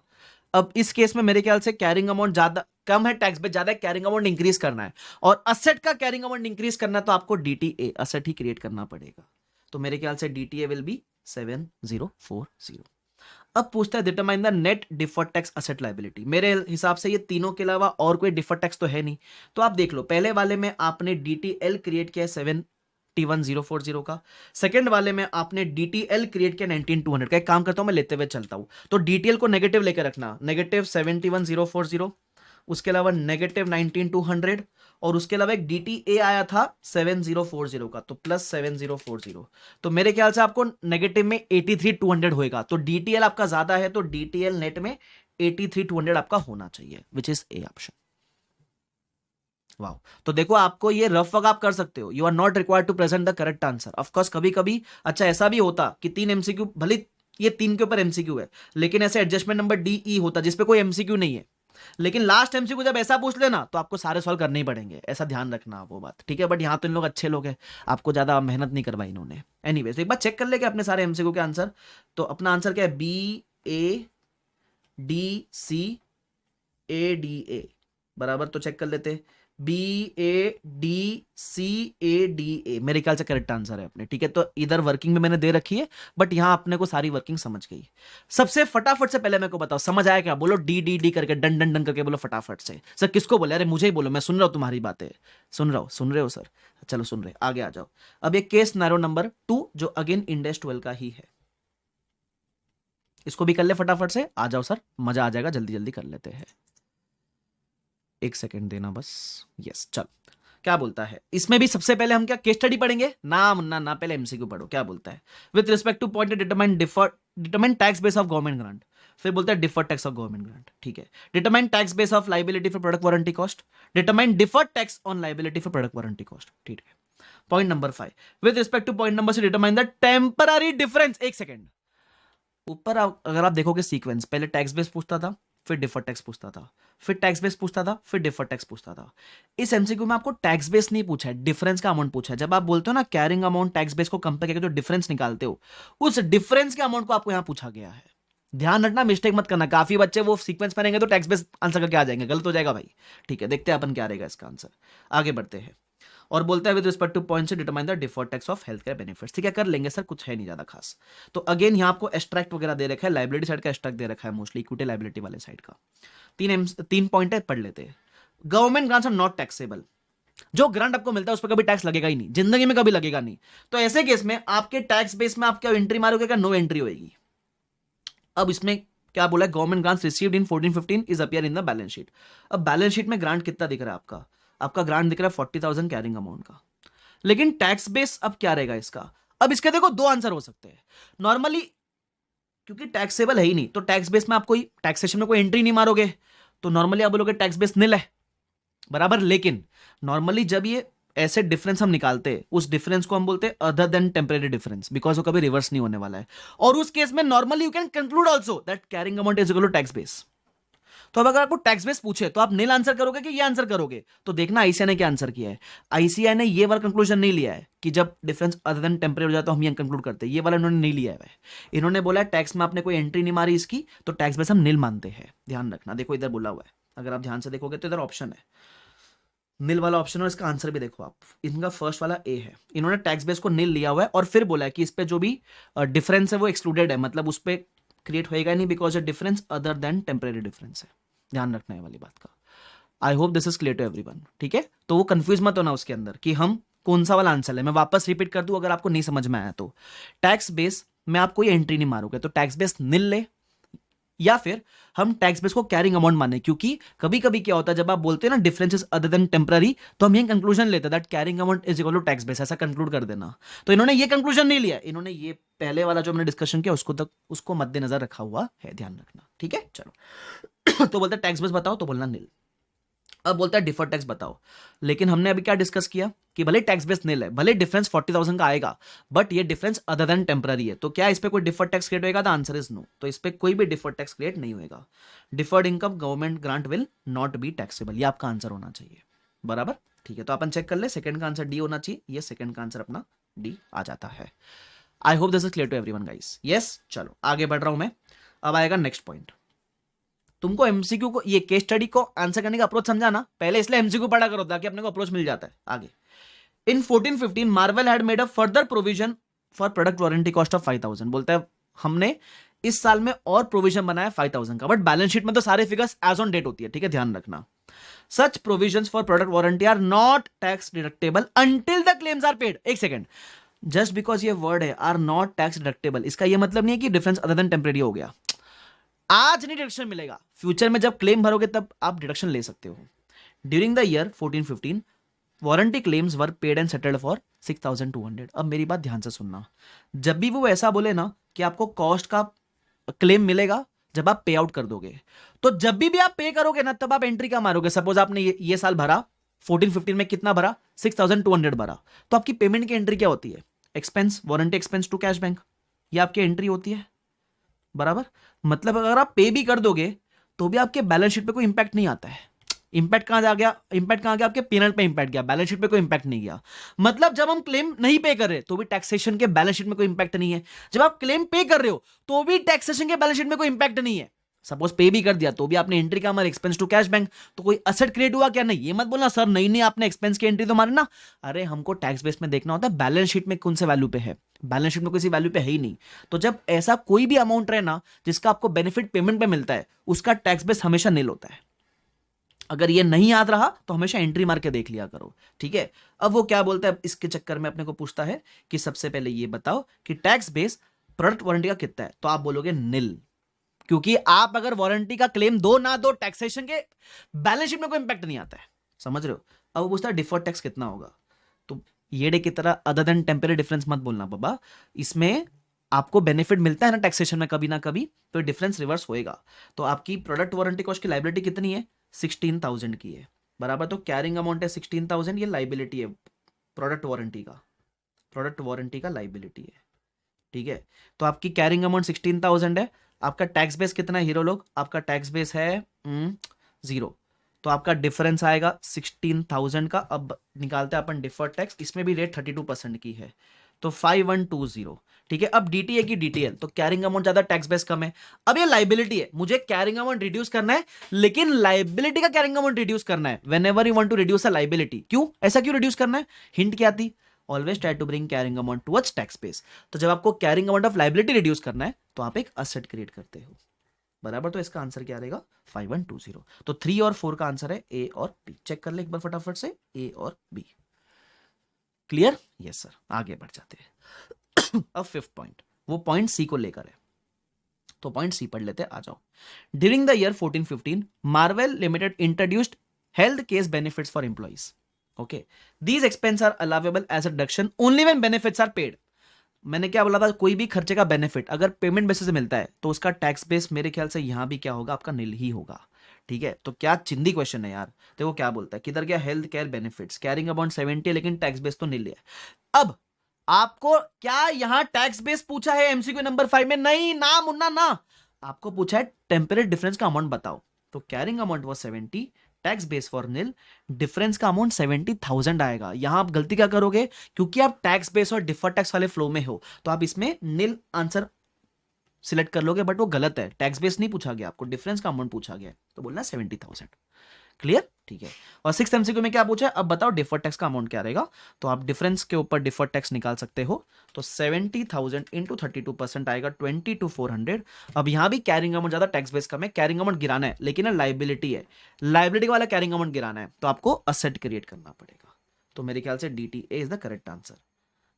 अब इस केस में मेरे ख्याल से कैरिंग अमाउंट ज्यादा कम है, टैक्स बेस ज्यादा है, कैरिंग अमाउंट इंक्रीज करना है, और असेट का कैरिंग अमाउंट इंक्रीज करना है, तो आपको DTA असेट ही क्रिएट करना पड़ेगा। तो मेरे ख्याल से DTA विल बी 7,040। अब पूछता है determine the net deferred tax asset liability. मेरे हिसाब से ये तीनों के अलावा और कोई डिफर्ड टैक्स तो है नहीं, तो आप देख लो। पहले वाले में आपने DTL क्रिएट किया 7,1,040 का, सेकंड वाले में आपने DTL क्रिएट किया 19,200 का। एक काम करता हूं मैं, लेते हुए चलता हूं, तो DTL को नेगेटिव लेकर रखना, नेगेटिव 71,040, उसके अलावा नेगेटिव 19,200, और उसके अलावा एक DTA आया था 7,040 का, तो प्लस 7,040। तो मेरे ख्याल से आपको नेगेटिव में 83,200 होएगा, तो DTL आपका ज्यादा है, तो DTL नेट में 83,200 आपका होना चाहिए, विच इज A ऑप्शन। वाह, तो देखो आपको ये रफ वर्क आप कर सकते हो। You are not required to present the correct answer. Of course कभी कभी अच्छा ऐसा भी होता कि 3 MCQ, भले ये 3 के ऊपर MCQ है, लेकिन ऐसे एडजस्टमेंट नंबर DE होता जिसपे कोई MCQ नहीं है, लेकिन लास्ट MCQ जब ऐसा पूछ लेना तो आपको सारे सॉल्व करने ही पड़ेंगे, ऐसा ध्यान रखना वो बात, ठीक है। बट यहाँ तो इन लोग अच्छे लोग हैं, आपको ज्यादा मेहनत नहीं करवाई इन्होंने। एनीवेज एक बार चेक कर लेंगे अपने सारे MCQ के आंसर। तो अपना आंसर क्या है? BADCADA बराबर। तो चेक कर लेते हैं, BADCADA मेरे ख्याल से करेक्ट आंसर है अपने, ठीक है। तो इधर वर्किंग में मैंने दे रखी है, बट यहां अपने को सारी वर्किंग समझ गई। सबसे फटाफट से पहले मेरे को बताओ, समझ आया क्या? बोलो DDD करके, डन डन डन करके बोलो फटाफट से। सर किसको बोले? अरे मुझे ही बोलो, मैं सुन रहा हूं तुम्हारी बातें, सुन रहे हो सर? चलो सुन रहे, आगे आ जाओ। अब ये केस नारो नंबर 2 जो अगेन इंडेस 12 का ही है। इसको भी कर ले फटाफट से, आ जाओ सर, मजा आ जाएगा, जल्दी जल्दी कर लेते हैं, एक सेकेंड देना बस। यस, चल क्या बोलता है इसमें भी। सबसे पहले हम क्या केस स्टडी पढ़ेंगे ना मुन्ना ना, पहले एमसीक्यू पढ़ो। क्या बोलता है, with respect to point determine tax base of government grant, फिर बोलता है deferred tax of government grant. ठीक है, determine tax base of liability for product warranty cost, determine deferred tax on liability for product warranty cost. ठीक है, point number 5, with respect to point number 6 determine the temporary difference. एक second, ऊपर अगर आप देखोगे sequence, पहले tax base पूछता था, फिर डिफर्ड टैक्स पूछता था, फिर टैक्स बेस पूछता था, फिर डिफर्ड टैक्स पूछता था। इस एमसीक्यू में आपको टैक्स बेस नहीं पूछा है, डिफरेंस का अमाउंट पूछा है। जब आप बोलते हो ना कैरिंग अमाउंट टैक्स बेस को कंपेयर करके जो डिफरेंस निकालते हो, उस डिफरेंस के अमाउंट को आपको यहां पूछा गया है। ध्यान रखना, मिस्टेक मत करना, काफी बच्चे वो सीक्वेंस में रहेंगे तो टैक्स बेस आंसर करके आ जाएंगे, गलत हो जाएगा भाई। ठीक है, देखते हैं अपन क्या रहेगा इसका आंसर। आगे बढ़ते हैं और बोलता है विद रिस्पेक्ट टू पॉइंट से determine the deferred tax of health care benefits. ठीक है, कर लेंगे सर, कुछ है नहीं ज्यादा खास। तो अगेन यहाँ आपको एक्सट्रैक्ट वगैरह दे रखा है, लाइबिलिटी साइड का एक्सट्रैक्ट दे रखा है, मोस्टली इक्विटी लाइबिलिटी वाले साइड का। तीन पॉइंट है, पढ़ लेते हैं। Government grants are not taxable, जो ग्रांट आपको मिलता है उस पर कभी टैक्स लगेगा ही नहीं, जिंदगी में कभी लगेगा नहीं। तो ऐसे केस में आपके टैक्स बेस में आप क्या एंट्री मारोगे, क्या नो एंट्री होगी। अब इसमें क्या बोला है, government grants received in 14-15 is appear in the balance sheet. अब बैलेंस शीट में ग्रांट कितना दिख रहा है आपका, आपका ग्रांट दिख रहा है 40,000 कैरिंग अमाउंट का, लेकिन टैक्स बेस अब क्या रहेगा इसका। अब इसके देखो दो आंसर हो सकते हैं नॉर्मली, क्योंकि टैक्सेबल है ही नहीं, तो टैक्स बेस में आप कोई टैक्सेशन में कोई एंट्री नहीं मारोगे, तो नॉर्मली आप बोलोगे टैक्स बेस निल है, बराबर। लेकिन नॉर्मली जब ये ऐसे डिफरेंस हम निकालते हैं, उस डिफरेंस को हम बोलते हैं other than temporary difference, because वो कभी रिवर्स नहीं होने वाला है। और उस केस में normally you can conclude also that carrying amount is equal to tax base. तो अब अगर आपको टैक्स बेस पूछे तो आप निल आंसर करोगे कि ये आंसर करोगे, तो देखना आईसीआई ने क्या आंसर किया है। आईसीआई ने ये वाला कंक्लूजन नहीं लिया है कि जब डिफरेंस अदर देन टेम्परेरी हो जाए तो हम ये कंक्लूड करते हैं, ये वाला इन्होंने नहीं लिया है। इन्होंने बोला है टैक्स में आपने कोई एंट्री नहीं मारी इसकी, तो टैक्स बेस हम निल मानते हैं। ध्यान रखना, देखो इधर बोला हुआ है, अगर आप ध्यान से देखोगे तो इधर ऑप्शन है निल वाला ऑप्शन, और इसका आंसर भी देखो आप, इनका फर्स्ट वाला ए है। इन्होंने टैक्स बेस को निल लिया हुआ है और फिर बोला है कि इस पे जो भी डिफरेंस है वो एक्सक्लूडेड है, मतलब उस पर क्रिएट होएगा नहीं, because difference other than temporary difference है। ध्यान रखना है वाली बात का। I hope this is clear to everyone. ठीक है, तो वो कंफ्यूज मत होना उसके अंदर कि हम कौन सा वाला आंसर है। मैं वापस रिपीट कर दूं अगर आपको नहीं समझ में आया तो, टैक्स बेस में आप कोई एंट्री नहीं मारोगे तो टैक्स बेस निल ले, या फिर हम टैक्स बेस को कैरिंग अमाउंट माने, क्योंकि कभी कभी क्या होता है जब आप बोलते हैं ना डिफरेंसेस अदर देन टेम्पररी, तो हम ये कंक्लूजन लेते हैं that carrying amount is equal to tax base, ऐसा कंक्लूड कर देना। तो इन्होंने ये कंक्लूजन नहीं लिया, इन्होंने ये पहले वाला जो हमने डिस्कशन किया उसको मद्देनजर रखा हुआ है, ध्यान रखना। ठीक है, चलो तो बोलता है टैक्स बेस बताओ, तो बोलना निल। अब बोलता है डिफर्ड टैक्स बताओ, लेकिन हमने अभी क्या डिस्कस किया कि भले टैक्स बेस निल है, भले डिफरेंस 40,000 का आएगा, बट ये डिफरेंस अदर देन टेम्पररी है, तो क्या इस पे कोई डिफर्ड टैक्स क्रिएट होएगा? The answer is no. तो इस पे कोई भी डिफर्ड टैक्स क्रिएट नहीं होएगा। Deferred income government grant will not be taxable, ये आपका आंसर होना चाहिए, बराबर। ठीक है, तो अपन चेक कर ले, सेकंड का आंसर डी होना चाहिए, ये सेकंड का आंसर अपना डी आ जाता है। I hope this is clear to everyone guys. Yes, चलो आगे बढ़ रहा हूं मैं। अब आएगा नेक्स्ट पॉइंट। तुमको एमसीक्यू को, ये केस स्टडी को आंसर करने का अप्रोच समझा ना, पहले इसलिए एमसीक्यू पढ़ा करो ताकि अपने को अप्रोच मिल जाता है आगे। इन 14-15 marvel had made a further provision for product warranty cost of 5,000। बोलता है हमने इस साल में और प्रोविजन बनाया 5,000 का, बट बैलेंस शीट में तो सारे फिगर्स एज ऑन डेट होती है। ठीक है, ध्यान रखना। Such provisions for product warranty are not tax deductible until the claims are paid. एक सेकंड, जस्ट बिकॉज ये वर्ड है आर नॉट टैक्स डिडक्टेबल, इसका ये मतलब नहीं है कि डिफरेंस अदर देन टेम्परेरी हो गया, आज नहीं डिडक्शन मिलेगा, फ्यूचर में जब क्लेम भरोगे तब आप डिडक्शन ले सकते हो। During the year 14-15 warranty claims were paid and settled for 6,200। अब मेरी बात ध्यान से सुनना, जब भी वो ऐसा बोले ना कि आपको कॉस्ट का क्लेम मिलेगा जब आप पे आउट कर दोगे, तो जब भी आप पे करोगे ना तब आप एंट्री क्या मारोगे। सपोज आपने ये साल भरा 14-15 में कितना भरा, 6,200 भरा, तो आपकी पेमेंट की एंट्री क्या होती है? Expense, warranty expense to cash bank, ये आपकी एंट्री होती है, बराबर। मतलब अगर आप पे भी कर दोगे तो भी आपके बैलेंस शीट पे कोई इंपैक्ट नहीं आता है। इंपैक्ट कहां जा गया? इंपैक्ट कहां गया? आपके पीएनएल पे इंपैक्ट गया, बैलेंस शीट पे कोई इंपैक्ट नहीं गया। मतलब जब हम क्लेम नहीं पे कर रहे तो भी टैक्सेशन के बैलेंस शीट में कोई इंपैक्ट नहीं है, जब आप क्लेम पे कर रहे हो तो भी टैक्सेशन के बैलेंस शीट में कोई इंपैक्ट नहीं है। सपोज पे भी कर दिया तो भी आपने एंट्री का हमारे एक्सपेंस टू कैश बैंक, तो कोई असेट क्रिएट हुआ क्या? नहीं। ये मत बोलना सर नहीं आपने एक्सपेंस की एंट्री तो मारे ना, अरे हमको टैक्स बेस में देखना होता है बैलेंस शीट में कौन से वैल्यू पे है, बैलेंस शीट में किसी वैल्यू पे है ही नहीं। तो जब ऐसा कोई भी अमाउंट रहे ना जिसका आपको बेनिफिट पेमेंट पे मिलता है, उसका टैक्स बेस हमेशा निल होता है। अगर ये नहीं याद रहा तो हमेशा एंट्री मार के देख लिया करो, ठीक है। अब वो क्या बोलता है इसके चक्कर में अपने को पूछता है कि सबसे पहले ये बताओ कि टैक्स बेस प्रोडक्ट वारंटी का कितना है, तो आप बोलोगे निल। क्योंकि आप अगर वारंटी का क्लेम दो ना दो, टैक्सेशन के बैलेंस शीट में कोई इंपैक्ट नहीं आता है, समझ रहे हो। अब वो पूछता है डिफर्ड टैक्स कितना होगा, तो ये डे की तरह अदर देन टेम्पररी डिफरेंस मत बोलना बाबा, इसमें आपको बेनिफिट मिलता है ना टैक्सेशन में कभी ना कभी, तो डिफरेंस रिवर्स होएगा। तो आपकी प्रोडक्ट वारंटी कॉस्ट की लाइबिलिटी कितनी है, 16,000 की है, बराबर। तो कैरिंग अमाउंट है 16,000, ये लाइबिलिटी है प्रोडक्ट वारंटी का लाइबिलिटी है, ठीक है। तो आपकी कैरिंग अमाउंट 16,000 है, आपका टैक्स बेस कितना है हीरो लोग, आपका टैक्स बेस है 0, तो आपका डिफरेंस आएगा 16,000 का। अब निकालते हैं अपन डिफर्ड टैक्स, इसमें भी रेट 32% की है, तो 5120, ठीक है। अब डीटीए की डीटीएल, तो कैरिंग अमाउंट ज्यादा टैक्स बेस कम है। अब ये लाइबिलिटी है, मुझे कैरिंग अमाउंट रिड्यूस करना है, लेकिन लाइबिलिटी का कैरिंग अमाउंट रिड्यूस करना है। Whenever you want to reduce a liability, क्यों, ऐसा क्यों रिड्यूस करना है, हिंट क्या थी, always try to bring carrying amount towards tax base. तो जब आपको carrying amount of liability reduce करना है तो आप एक असेट क्रिएट करते हो, बराबर। तो इसका आंसर क्या रहेगा, 5120। तो 3 और 4 का आंसर है ए और बी। चेक कर ले एक बार फटाफट से, ए और बी। Clear, yes sir. आगे बढ़ जाते हैं। अब 5th पॉइंट, वो पॉइंट सी को लेकर है, तो पॉइंट सी पढ़ लेते हैं, आ जाओ। During the year 14-15 Marvel limited introduced health case benefits for employees. Okay, these expense are allowable as a deduction only when benefits are paid. मैंने क्या बोला था, कोई भी खर्चे का बेनिफिट अगर पेमेंट बेसिस से मिलता है तो उसका टैक्स बेस मेरे ख्याल से यहां भी क्या होगा, आपका नील ही होगा, ठीक है। तो क्या चिंदी क्वेश्चन है यार, तो वो क्या बोलता है, किधर गया health care benefits, carrying amount 70 है लेकिन टैक्स बेस तो नील है। अब आपको क्या यहां टैक्स बेस पूछा है एमसीक्यू नंबर 5 में, नहीं ना मुन्ना ना, आपको पूछा है टेम्परेरी डिफरेंस का अमाउंट बताओ। तो carrying amount was 70, tax base for nil, difference का अमाउंट 70,000 आएगा। यहां आप गलती क्या करोगे, क्योंकि आप टैक्स बेस और डिफर्ड टैक्स वाले फ्लो में हो, तो आप इसमें नील आंसर सिलेक्ट कर लोगे, बट वो गलत है, टैक्स बेस नहीं पूछा गया आपको, डिफरेंस का अमाउंट पूछा गया, तो बोलना 70,000। क्लियर, ठीक है। और 6th एमसीक्यू में क्या पूछा है, अब बताओ डिफर्ड टैक्स का अमाउंट क्या रहेगा, तो आप डिफरेंस के ऊपर डिफर्ड टैक्स निकाल सकते हो, तो 70,000 इंटू 32% आएगा 22,400। अब यहां भी कैरिंग अमाउंट ज्यादा टैक्स बेस कम है, कैरिंग अमाउंट गिराना है, लेकिन लाइबिलिटी है, लाइबिलिटी वाला कैरिंग अमाउंट गिराना है, तो आपको असेट क्रिएट करना पड़ेगा। तो मेरे ख्याल से DTA is the correct answer.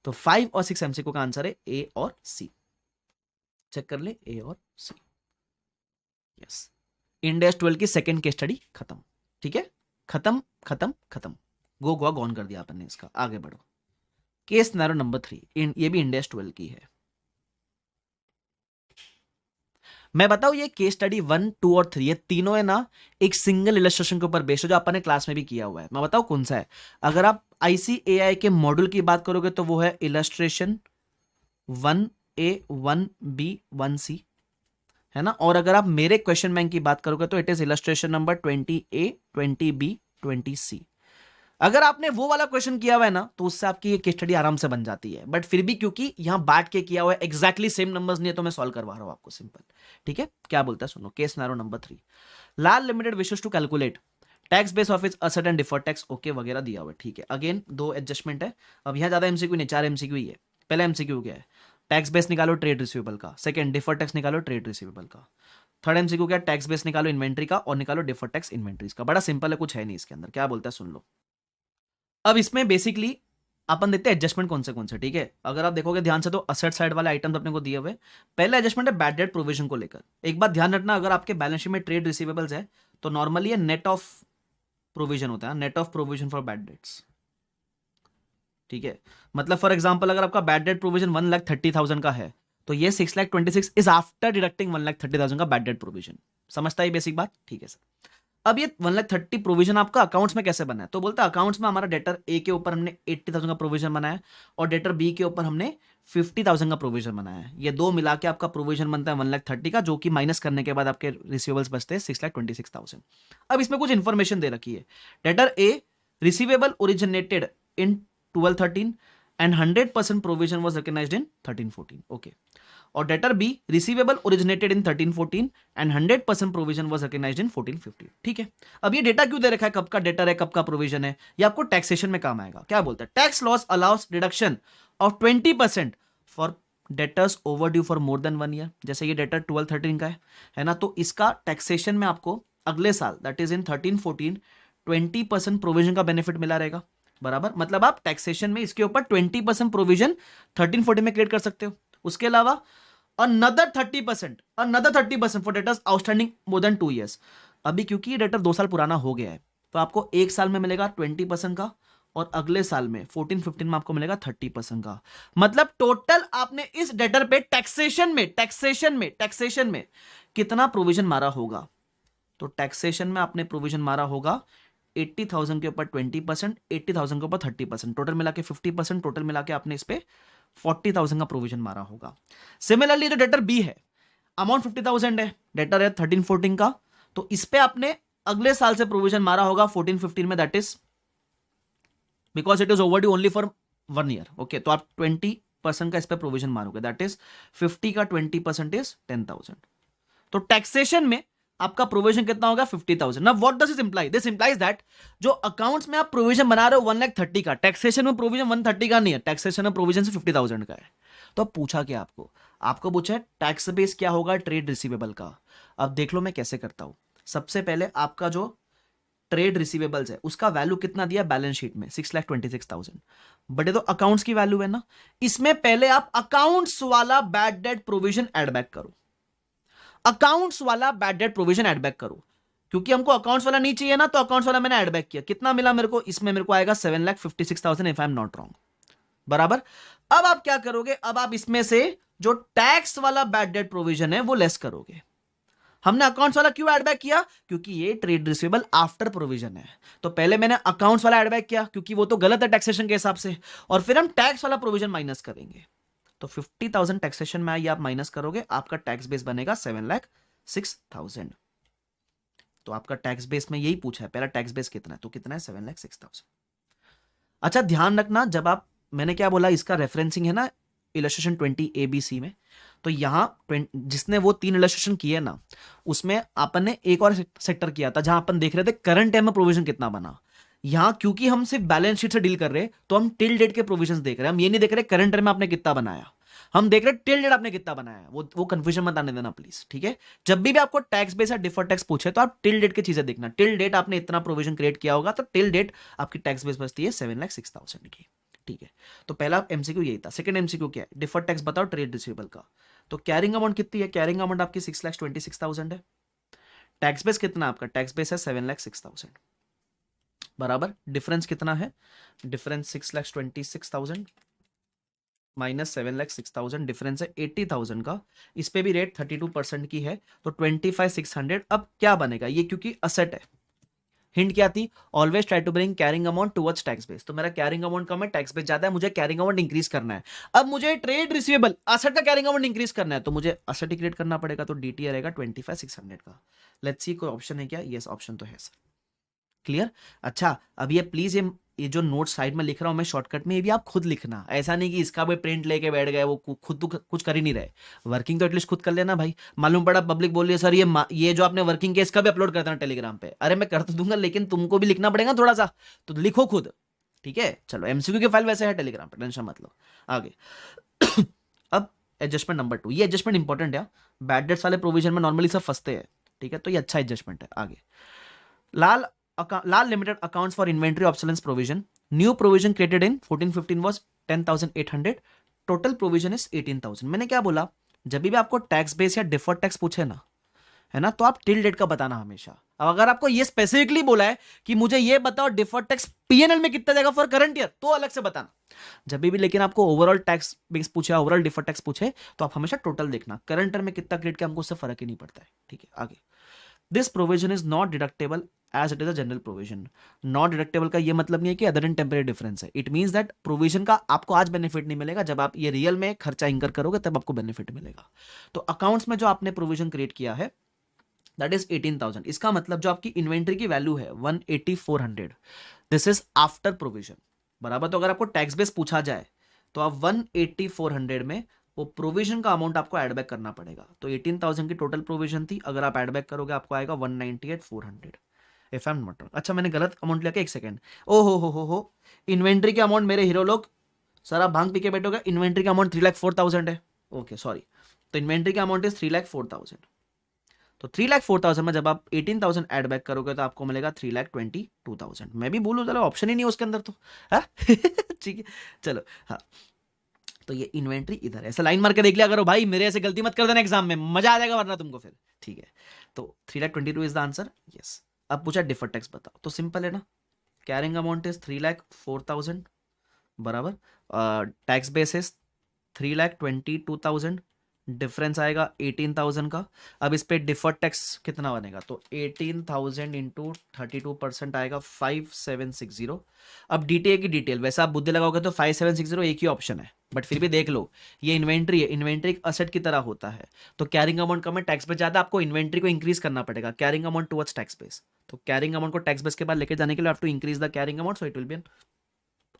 तो 5 और 6 एमसीक्यू का आंसर है ए और सी। चेक कर ले, ए और सी, यस। इंडिया 12 की सेकेंड केस स्टडी खत्म, ठीक है, खत्म खत्म खत्म, गो गोवा गॉन कर दिया अपन ने इसका। आगे बढ़ो, केस सिनेरियो नंबर 3, ये भी इंडिया 12 की है। मैं बताऊं ये केस स्टडी 1, 2 और 3 ये तीनों है ना एक सिंगल इलस्ट्रेशन के ऊपर बेस्ड है, जो अपन ने क्लास में भी किया हुआ है। मैं बताऊं कौन सा है, अगर आप ICAI के मॉड्यूल की बात करोगे तो वो है इलस्ट्रेशन 1A 1B 1C, है ना। और अगर आप मेरे क्वेश्चन बैंक की बात करोगे तो it is illustration number 20A 20B 20C। अगर आपने वो वाला क्वेश्चन किया हुआ है ना तो उससे आपकी ये केस स्टडी आराम से बन जाती है, बट फिर भी क्योंकि यहां बांट के किया हुआ है, एग्जैक्टली सेम नंबर्स नहीं है, तो मैं सॉल्व करवा रहा हूं आपको सिंपल, ठीक है। क्या बोलता है सुनो, case scenario number 3, Lal limited wishes to calculate tax base of its asset and deferred tax, okay वगैरह दिया हुआ है, ठीक है। अगेन 2 एडजस्टमेंट है, अब यहां ज्यादा एमसीक्यू नहीं, 4 एमसीक्यू ही है। पहला एमसीक्यू क्या है, टैक्स बेस निकालो ट्रेड रिसीवेबल का, सेकंड डिफर्ड टैक्स निकालो ट्रेड रिसीवेबल का, थर्ड एमसीक्यू क्या, टैक्स बेस निकालो इन्वेंट्री का और निकालो डिफर्ड टैक्स इन्वेंट्रीज का। बड़ा सिंपल है, कुछ है नहीं इसके अंदर। क्या बोलता है सुन लो, अब इसमें बेसिकली अपन देखते हैं एडजस्टमेंट कौन से, ठीक है। अगर आप देखोगे ध्यान से तो असेट साइड वाले आइटम्स अपने को दिए हुए। पहला एडजस्टमेंट है बैड डेट प्रोविजन को लेकर। एक बात ध्यान रखना, अगर आपके बैलेंस शीट में ट्रेड रिसीवेबल्स है तो नॉर्मली ये नेट ऑफ प्रोविजन होता है, net of provision for bad debts, ठीक है। मतलब फॉर एग्जांपल अगर आपका बैड डेट प्रोविजन 1,30,000 का है तो ये 6,26,000 इज आफ्टर डिडक्टिंग 1,30,000 का बैड डेट प्रोविजन। समझता है बेसिक बात, ठीक है सर। अब ये 1,30,000 प्रोविजन आपका अकाउंट्स में कैसे बना है, तो बोलता है अकाउंट्स में हमारा डेटर ए के ऊपर हमने 80,000 का प्रोविजन बनाया और डेटर बी के ऊपर हमने 50,000 का प्रोविजन बनाया है। ये दो मिला के आपका प्रोविजन बनता है 1,30,000 का, जो कि माइनस करने के बाद आपके रिसीवेबल्स बचते हैं 6,26,000। अब इसमें कुछ इंफॉर्मेशन दे रखी है, debtor A receivable originated in 12-13 and 100% provision was recognized in 13-14, okay। और debtor B receivable originated in 13-14 and 100% provision was recognised in 14-15, ठीक है। अब ये डेटा क्यों दे रखा है, कब का डेटर है कब का प्रोविजन है, ये आपको टैक्सेशन में काम आएगा। क्या बोलता है, tax loss allow us deduction of 20% for debtors over due for more than 1 year. जैसे ये डेटर 12-13 का है ना, तो इसका टैक्सेशन में आपको अगले साल दैट इज इन 13-14 20% प्रोविजन का बेनिफिट मिला रहेगा, बराबर। मतलब आप टैक्सेशन में इसके ऊपर 20% प्रोविजन 13-14 में क्रिएट कर सकते हो। उसके अलावा another 30% for debtors outstanding more than 2 years. अभी क्योंकि ये डेटर 2 साल पुराना हो गया है तो आपको एक साल में मिलेगा 20% का और अगले साल में 14-15 में आपको मिलेगा 30% का। मतलब टोटल आपने इस डेटर पे टैक्सेशन में कितना प्रोविजन मारा होगा? तो टैक्सेशन में आपने प्रोविजन मारा होगा 80,000 के ऊपर 20%, 80,000 के ऊपर 30%, टोटल मिला के 50%, टोटल मिला के आपने इस पे 40,000 का प्रोविजन मारा होगा। सिमिलरली जो डेटर बी है, अमाउंट 50,000 है, डेटर है 13-14 का, तो इस पे आपने अगले साल से प्रोविजन मारा होगा 14-15 में, that is because it is overdue only for 1 year. Okay, तो आप 20% का इस पे प्रोविजन मारोगे, दैट इज 50 का 20% इज 10,000। तो टैक्सेशन में आपका प्रोविजन कितना होगा? 50,000। Now what does this imply? This implies that जो अकाउंट्स में आप प्रोविजन बना रहे हो 1,30,000 का, टैक्सेशन में प्रोविजन 130 का नहीं है, टैक्सेशन में प्रोविजन से 50,000 का है। तो अब पूछा क्या आपको पूछा है टैक्स बेस क्या होगा ट्रेड रिसीवेबल का। अब देख लो मैं कैसे करता हूं। सबसे पहले आपका जो ट्रेड रिसीवेबल्स है उसका वैल्यू कितना दिया बैलेंस शीट में? 6,26,000। बट ये तो अकाउंट्स की वैल्यू है ना, इसमें पहले आप अकाउंट्स वाला bad debt provision add back करो, अकाउंट्स वाला bad debt provision add back करो, क्योंकि हमको अकाउंट्स वाला नहीं चाहिए ना, तो अकाउंट्स वाला मैंने एड बैक किया। कितना मिला मेरे को? इसमें मेरे को आएगा 7,56,000 if I am not wrong, बराबर। अब आप क्या करोगे? अब आप इसमें से जो टैक्स वाला बैड डेट प्रोविजन है वो लेस करोगे। हमने अकाउंट्स वाला क्यों एड बैक किया? क्योंकि ये ट्रेड रिसीवेबल आफ्टर प्रोविजन है, तो पहले मैंने अकाउंट्स वाला एड बैक किया क्योंकि वो तो गलत है टैक्सेशन के हिसाब से, और फिर हम टैक्स वाला प्रोविजन माइनस करेंगे। तो 50,000 टैक्सेशन में ये आप माइनस करोगे, आपका टैक्स बेस बनेगा 7,06,000। तो आपका टैक्स बेस में यही पूछा है, पहला टैक्स बेस कितना है, तो कितना है? 7,06,000। अच्छा ध्यान रखना, जब आप, मैंने क्या बोला, इसका रेफरेंसिंग है ना इलस्ट्रेशन 20 ABC में, तो यहां जिसने वो 3 इलस्ट्रेशन किए ना, उसमें अपन ने एक और सेक्टर किया था जहां अपन देख रहे थे करंट टाइम में प्रोविजन कितना बना। यहां क्योंकि हम सिर्फ बैलेंस शीट से डील कर रहे हैं, तो हम टिल डेट के प्रोविजंस देख रहे हैं, हम ये नहीं देख रहे करंट टाइम में आपने कितना बनाया, हम देख रहे टिल डेट आपने कितना बनाया। वो कंफ्यूजन मत आने देना प्लीज, ठीक है। जब भी आपको टैक्स बेस या डिफर्ड टैक्स पूछे तो आप टिल डेट की चीजें देखना, टिल डेट आपने इतना प्रोविजन क्रिएट किया होगा, तो टिल डेट आपकी टैक्स बेस बचती है 7,06,000 की, ठीक है। तो पहला एमसीक्यू यही था। सेकंड एमसीक्यू क्या है? डिफर्ड टैक्स बताओ ट्रेड रिसीवेबल का। तो कैरिंग अमाउंट कितनी है? कैरिंग अमाउंट आपकी 6,26,000 है। टैक्स बेस कितना? आपका टैक्स बेस है 7,06,000, बराबर। डिफरेंस कितना है? डिफरेंस 6,26,000 माइनस 7,06,000, डिफरेंस है 80,000 का। इस पे भी रेट 32% की है, तो 25,600। अब क्या बनेगा ये, क्योंकि असेट है, हिंट क्या थी? Always try to bring carrying amount towards tax base. तो मेरा कैरिंग अमाउंट कम है, टैक्स बेस ज्यादा है, मुझे कैरिंग अमाउंट इंक्रीज करना है। अब मुझे ट्रेड रिसीवेबल असेट का कैरिंग अमाउंट इंक्रीज करना है, तो मुझे असेट ही क्रिएट करना पड़ेगा, तो डीटी रहेगा 25,600 का। लेट्स सी कोई ऑप्शन है क्या? यस, ऑप्शन तो है सर। क्लियर? अच्छा, अब ये प्लीज ये जो नोट साइड में लिख रहा हूं मैं शॉर्टकट में, ये भी आप खुद लिखना, ऐसा नहीं कि इसका भी प्रिंट लेके बैठ गए, वो खुद तो कुछ कर ही नहीं रहे। वर्किंग तो एटलीस्ट खुद कर लेना भाई। मालूम पड़ा पब्लिक बोल रही है सर ये जो आपने वर्किंग किया इसका भी अपलोड कर देना टेलीग्राम पे। अरे मैं कर तो दूंगा, लेकिन तुमको भी लिखना पड़ेगा थोड़ा सा, तो लिखो खुद, ठीक है। चलो, एमसीक्यू की फाइल वैसे है टेलीग्राम पे, टेंशन मत लो। आगे अब एडजस्टमेंट नंबर 2, ये एडजस्टमेंट इंपॉर्टेंट है। बैड डेट्स वाले प्रोविजन में नॉर्मली सब फंसते हैं, ठीक है, तो ये अच्छा एडजस्टमेंट है। आगे Lal limited accounts for inventory obsolescence provision, new provision created in 14-15 was 10,800, total provision is 18,000। मैंने क्या बोला? जब भी आपको टैक्स बेस या डिफर्ड टैक्स पूछे ना, है ना, तो आप टिल डेट का बताना हमेशा। अब अगर आपको ये स्पेसिफिकली बोला है कि मुझे ये बताओ डिफर्ड टैक्स पीएनएल में कितना जाएगा फॉर करंट ईयर, तो अलग से बताना जब भी। लेकिन आपको ओवरऑल टैक्स बेस पूछे, ओवरऑल डिफर्ड टैक्स पूछे, तो आप हमेशा टोटल देखना, करंट ईयर में कितना क्रिएट किया हमको उससे फर्क ही नहीं पड़ता है, ठीक है। आगे, this provision is not deductible as it is a general provision. Not deductible का ये मतलब नहीं है कि अदर एंड टेम्परेरी डिफरेंस है। इट मींस दैट प्रोविजन का आपको आज बेनिफिट नहीं मिलेगा, जब आप ये रियल में खर्चा इंकर करोगे तब आपको बेनिफिट मिलेगा। तो अकाउंट्स में जो आपने प्रोविजन क्रिएट किया है दैट इज 18,000। इसका मतलब जो आपकी इन्वेंट्री की वैल्यू है 180,400, दिस इज आफ्टर प्रोविजन, बराबर। तो अगर आपको टैक्स बेस पूछा जाए तो आप 180,400 में वो प्रोविजन का अमाउंट आपको एड बैक करना पड़ेगा। तो 18,000 की टोटल प्रोविजन थी, अगर आप एड बैक करोगे आपको आएगा 198,400 if I am not wrong. अच्छा, मैंने गलत अमाउंट लिया क्या? एक सेकंड, ओ हो इन्वेंट्री के अमाउंट मेरे हीरो लोग सर आप भांग पी के बैठोगे, इन्वेंट्री का अमाउंट 3,04,000 है। ओके सॉरी, तो इन्वेंट्री का अमाउंट इज 3,04,000। तो 3,04,000 में जब आप 18,000 एड बैक करोगे तो आपको मिलेगा 3,22,000। मैं भी बोलूँ चलो, ऑप्शन ही नहीं है उसके अंदर तो, हाँ ठीक है चलो। हाँ, तो ये इन्वेंट्री इधर है, ऐसे लाइन मार के देख लिया करो भाई, मेरे ऐसे गलती मत कर देना एग्जाम में, मजा आ जाएगा वरना तुमको फिर। ठीक है, तो 3,22,000 इज द आंसर। यस, अब पूछा डिफर्ड टैक्स बताओ, तो सिंपल है ना, कैरिंग अमाउंट इज 3,04,000 बराबर, टैक्स बेस इज 3,22,000, डिफरेंस आएगा 18,000 का। अब इस पे डिफर्ड टैक्स कितना बनेगा, तो 18,000 इंटू 32% आएगा 5,760। अब डीटीए की डिटेल वैसे आप बुद्धि लगाओगे तो 5,760 एक ही ऑप्शन है, बट फिर भी देख लो, ये इन्वेंट्री है, इन्वेंट्री एक असेट की तरह होता है, तो कैरिंग अमाउंट कम है, टैक्स बेस ज्यादा, आपको इन्वेंट्री को इंक्रीज करना पड़ेगा, carrying amount towards tax base. तो कैरिंग अमाउंट को टैक्स बेस के बाद लेके जाने के लिए have to increase the carrying amount, so it will be an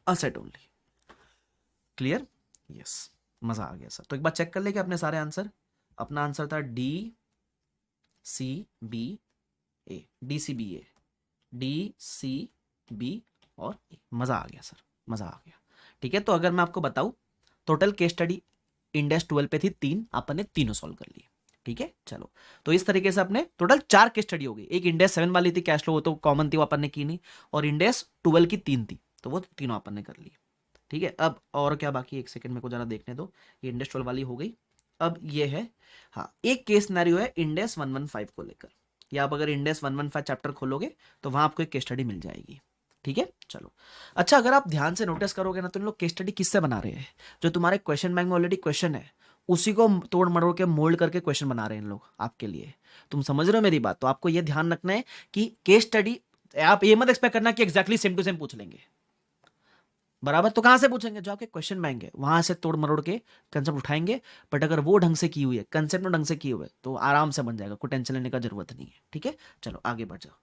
asset only. Clear? Yes, मजा आ गया सर। तो एक बार चेक कर ले कि अपने सारे आंसर, अपना आंसर था डी सी बी ए, डी सी बी ए, डी सी बी और ए। मजा आ गया सर, मजा आ गया। ठीक है, तो अगर मैं आपको बताऊं, टोटल केस स्टडी इंडेक्स 12 पे थी 3, अपन ने तीनों सॉल्व कर लिए। ठीक है, चलो, तो इस तरीके से अपने टोटल 4 केस स्टडी हो गई। एक इंडेक्स 7 वाली थी कैश फ्लो, वो तो कॉमन थी, वो अपन ने की नहीं, और इंडेक्स 12 की 3 थी, तो वो तीनों अपन ने कर ली। ठीक है, अब और क्या बाकी, एक सेकंड मेरे को जरा देखने दो, ये इंडेक्स 12 वाली हो गई। अब ये है, हाँ, एक केस सिनेरियो है इंडेक्स 115 को लेकर, या आप अगर इंडेक्स 115 चैप्टर खोलोगे तो वहां आपको एक केस स्टडी मिल जाएगी। ठीक है, चलो। अच्छा, अगर आप ध्यान से नोटिस करोगे ना, तो इन लोग केस स्टडी किससे बना रहे हैं, जो तुम्हारे क्वेश्चन बैंक में ऑलरेडी क्वेश्चन है उसी को तोड़ मरोड़ के मोल्ड करके क्वेश्चन बना रहे हैं इन लोग आपके लिए। तुम समझ रहे हो मेरी बात? तो आपको यह ध्यान रखना है कि केस स्टडी आप ये मत एक्सपेक्ट करना कि एग्जैक्टली सेम टू सेम पूछ लेंगे, बराबर। तो कहां से पूछेंगे, जो आपके क्वेश्चन बैंक है वहां से तोड़ मरोड़ के कंसेप्ट उठाएंगे, बट अगर वो ढंग से की हुई है, कंसेप्ट में ढंग से की हुई है, तो आराम से बन जाएगा, कोई टेंशन लेने का जरूरत नहीं है। ठीक है, चलो आगे बढ़ जाओ।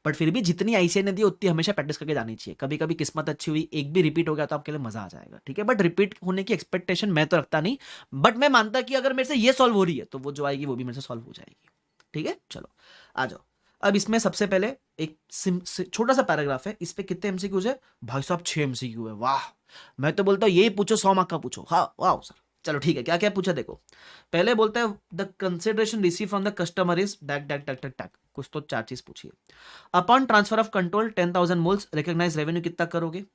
बट फिर भी जितनी आईसीआई ने दी उतनी हमेशा प्रैक्टिस करके जानी चाहिए। कभी कभी किस्मत अच्छी हुई, एक भी रिपीट हो गया तो आपके लिए मजा आ जाएगा। ठीक है, बट रिपीट होने की एक्सपेक्टेशन मैं तो रखता नहीं, बट मैं मानता कि अगर मेरे से ये सॉल्व हो रही है तो वो जो आएगी वो भी मेरे से सॉल्व हो जाएगी। ठीक है, चलो आ जाओ। अब इसमें सबसे पहले एक छोटा सा पैराग्राफ है, इस पे कितने एमसीक्यूज है भाई साहब? 6 एमसीक्यू है। वाह, मैं तो बोलता हूँ यही पूछो, 100 मार्क का पूछो। हाँ वाह सर, चलो ठीक है, क्या क्या पूछा देखो। पहले बोलता है the consideration receive from the customer is डैक डैक डैक डैक डैक, कुछ तो 4 चीज पूछिए। Upon transfer of control 10,000 moles recognise revenue कितना करोगे,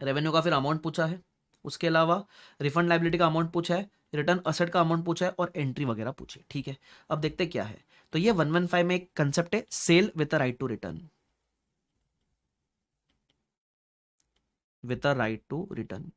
रेवेन्यू का फिर अमाउंट पूछा है, उसके अलावा रिफंड लाइबिलिटी का अमाउंट पूछा है, रिटर्न असेट का अमाउंट पूछा है, और एंट्री वगैरह पूछे। ठीक है, अब देखते क्या है। तो ये 115 में एक कंसेप्ट है, sale with a right to return, with a right to return.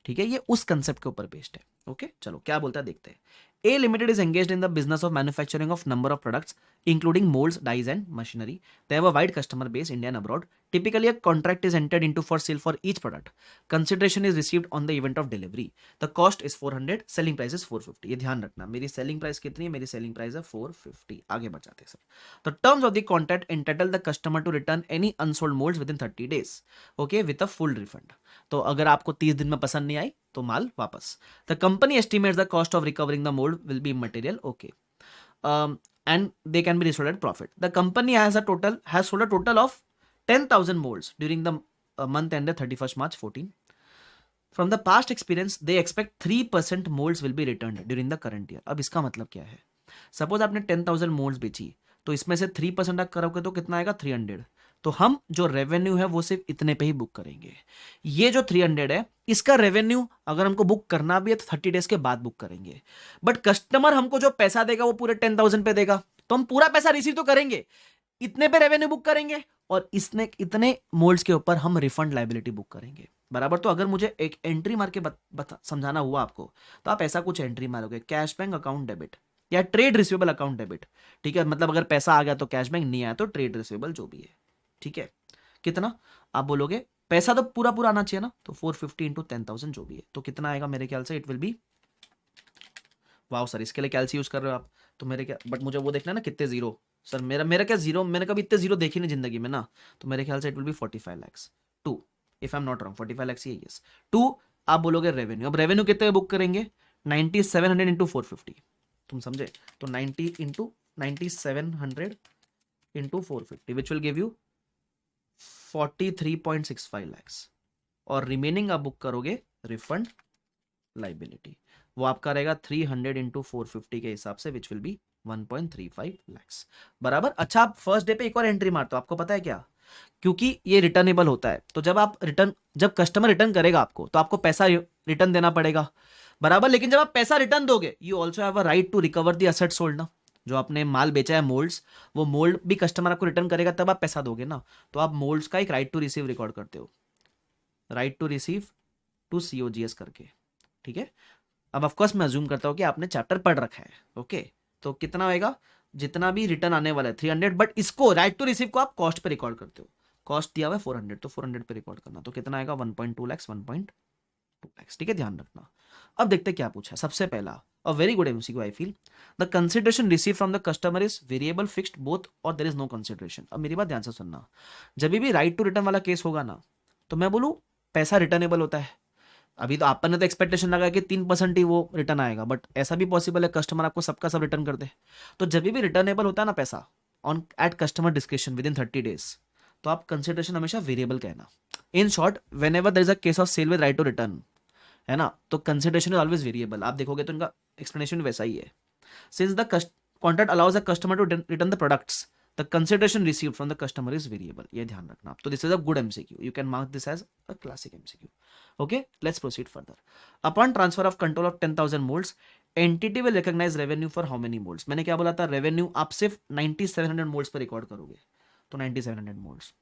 ठीक है, ये उस कंसेप्ट के ऊपर बेस्ड है। ओके, चलो क्या बोलता है देखते हैं। A Limited is engaged in the business of manufacturing of number of products, including molds, dyes, and machinery. They have a wide customer base, India and abroad. Typically, a contract is entered into for sale for each product. Consideration is received on the event of delivery. The cost is 400, selling price is 450. ये ध्यान रखना, मेरी selling price कितनी है? मेरी selling price है 450. आगे बढ़ जाते हैं sir. The terms of the contract entitle the customer to return any unsold molds within 30 days. Okay, with a full refund. तो अगर आपको 30 दिन में पसंद नहीं आई तो माल वापस। The company estimates the cost of recovering the mold will be immaterial. Okay, and they can be resold at profit. The company has sold a total of 10,000 molds during the month ended 31st March 14. From the past experience, they expect 3% molds will be returned during the current year. अब इसका मतलब क्या है? Suppose आपने 10,000 molds बेची, तो इसमें से 3% करोगे तो कितना आएगा? 300। तो हम जो रेवेन्यू है वो सिर्फ इतने पे ही बुक करेंगे। ये जो 300 है, इसका रेवेन्यू अगर हमको बुक करना भी है तो 30 डेज के बाद बुक करेंगे। बट कस्टमर हमको जो पैसा देगा वो पूरे 10,000 पे देगा, तो हम पूरा पैसा रिसीव तो करेंगे, इतने पे रेवेन्यू बुक करेंगे, और इसने इतने मोल्ड्स के ऊपर हम रिफंड लाइबिलिटी बुक करेंगे, बराबर। तो अगर मुझे एक एंट्री मार के समझाना हुआ आपको, तो आप ऐसा कुछ एंट्री मारोगे, कैश बैंक अकाउंट डेबिट या ट्रेड रिसीवेबल अकाउंट डेबिट। ठीक है, मतलब अगर पैसा आ गया तो कैश बैंक, नहीं आया तो ट्रेड रिसीवेबल जो भी है। ठीक है, कितना आप बोलोगे? पैसा तो पूरा पूरा आना चाहिए ना, तो 450 इंटू 10,000 जो भी है, तो कितना आएगा मेरे ख्याल से? इट विल बी, वाह सर, इसके लिए कैलसी यूज कर रहे हो आप, तो मेरे क्या, बट मुझे वो देखना है ना कितने जीरो। सर मेरा क्या जीरो, मैंने कभी इतने जीरो देखी नहीं जिंदगी में ना, तो मेरे ख्याल से it will B 45 lakhs 2, if I am not wrong, 45 lakhs ही है। यस, 2 आप बोलोगे रेवेन्यू। अब रेवेन्यू कितने बुक करेंगे? 9700 इंटू 450, तुम समझे? तो 90 into 9700 into 450 which will give you 43.65 lakhs, और रिमेनिंग आप बुक करोगे रिफंड लाइबिलिटी, वो आपका रहेगा 300 इंटू 450 के हिसाब से, विच विल बी 1.35 lakhs, बराबर। अच्छा, आप फर्स्ट डे पे एक और एंट्री मारते हो, आपको पता है क्या? क्योंकि ये रिटर्नेबल होता है, तो जब कस्टमर रिटर्न करेगा आपको, तो आपको पैसा रिटर्न देना पड़ेगा, बराबर। लेकिन जब आप पैसा रिटर्न दोगे, you also have a right to recover the asset sold ना। जो आपने माल बेचा है मोल्ड्स, वो मोल्ड भी कस्टमर आपको रिटर्न करेगा, तब आप पैसा दोगे ना। तो आप मोल्ड्स का एक राइट टू रिसीव रिकॉर्ड करते हो, right to receive to COGS करके, ठीक है। अब ऑफकोर्स मैं अज्यूम करता हूँ कि आपने चैप्टर पढ़ रखा है, ओके। तो कितना होएगा, जितना भी रिटर्न आने वाला है 300, बट इसको राइट टू रिसीव को आप कॉस्ट पे रिकॉर्ड करते हो। कॉस्ट दिया हुआ है 400, तो 400 पे रिकॉर्ड करना, तो कितना आएगा 1.2 लाख, 1.2 लाख, ठीक है, ध्यान रखना। अब देखते क्या पूछा। सबसे पहला, a very good MCQ I feel, the consideration receive from the customer is variable, fixed, both, और देयर इज नो कंसिडरेशन। अब मेरी बात ध्यान से सुनना, जब भी राइट टू रिटर्न वाला केस होगा ना, तो मैं बोलूं पैसा रिटर्नेबल होता है। अभी तो आपने तो एक्सपेक्टेशन लगा कि 3% ही वो रिटर्न आएगा, बट ऐसा भी पॉसिबल है कस्टमर आपको सबका सब रिटर्न कर दे। तो जब भी रिटर्नेबल होता है ना पैसा, on at customer description within 30 days, तो आप कंसिडरेशन हमेशा वेरिएबल कहना। In short, whenever there is a case of sale with right to return, है ना, तो कंसिडरेशन इज ऑलवेज वेरिएबल। आप देखोगे तो इनका एक्सप्लेनेशन वैसा ही है। Since the contract allows the customer to return the products, the consideration received from the customer is variable. ये ध्यान रखना। तो this is a good MCQ, you can mark this as a classic MCQ। Okay, let's proceed further. Upon transfer of control of 10,000 molds, entity will recognize revenue for how many molds? मैंने क्या बोला था, revenue आप सिर्फ 9700 moulds पर record करोगे, तो 9700 moulds.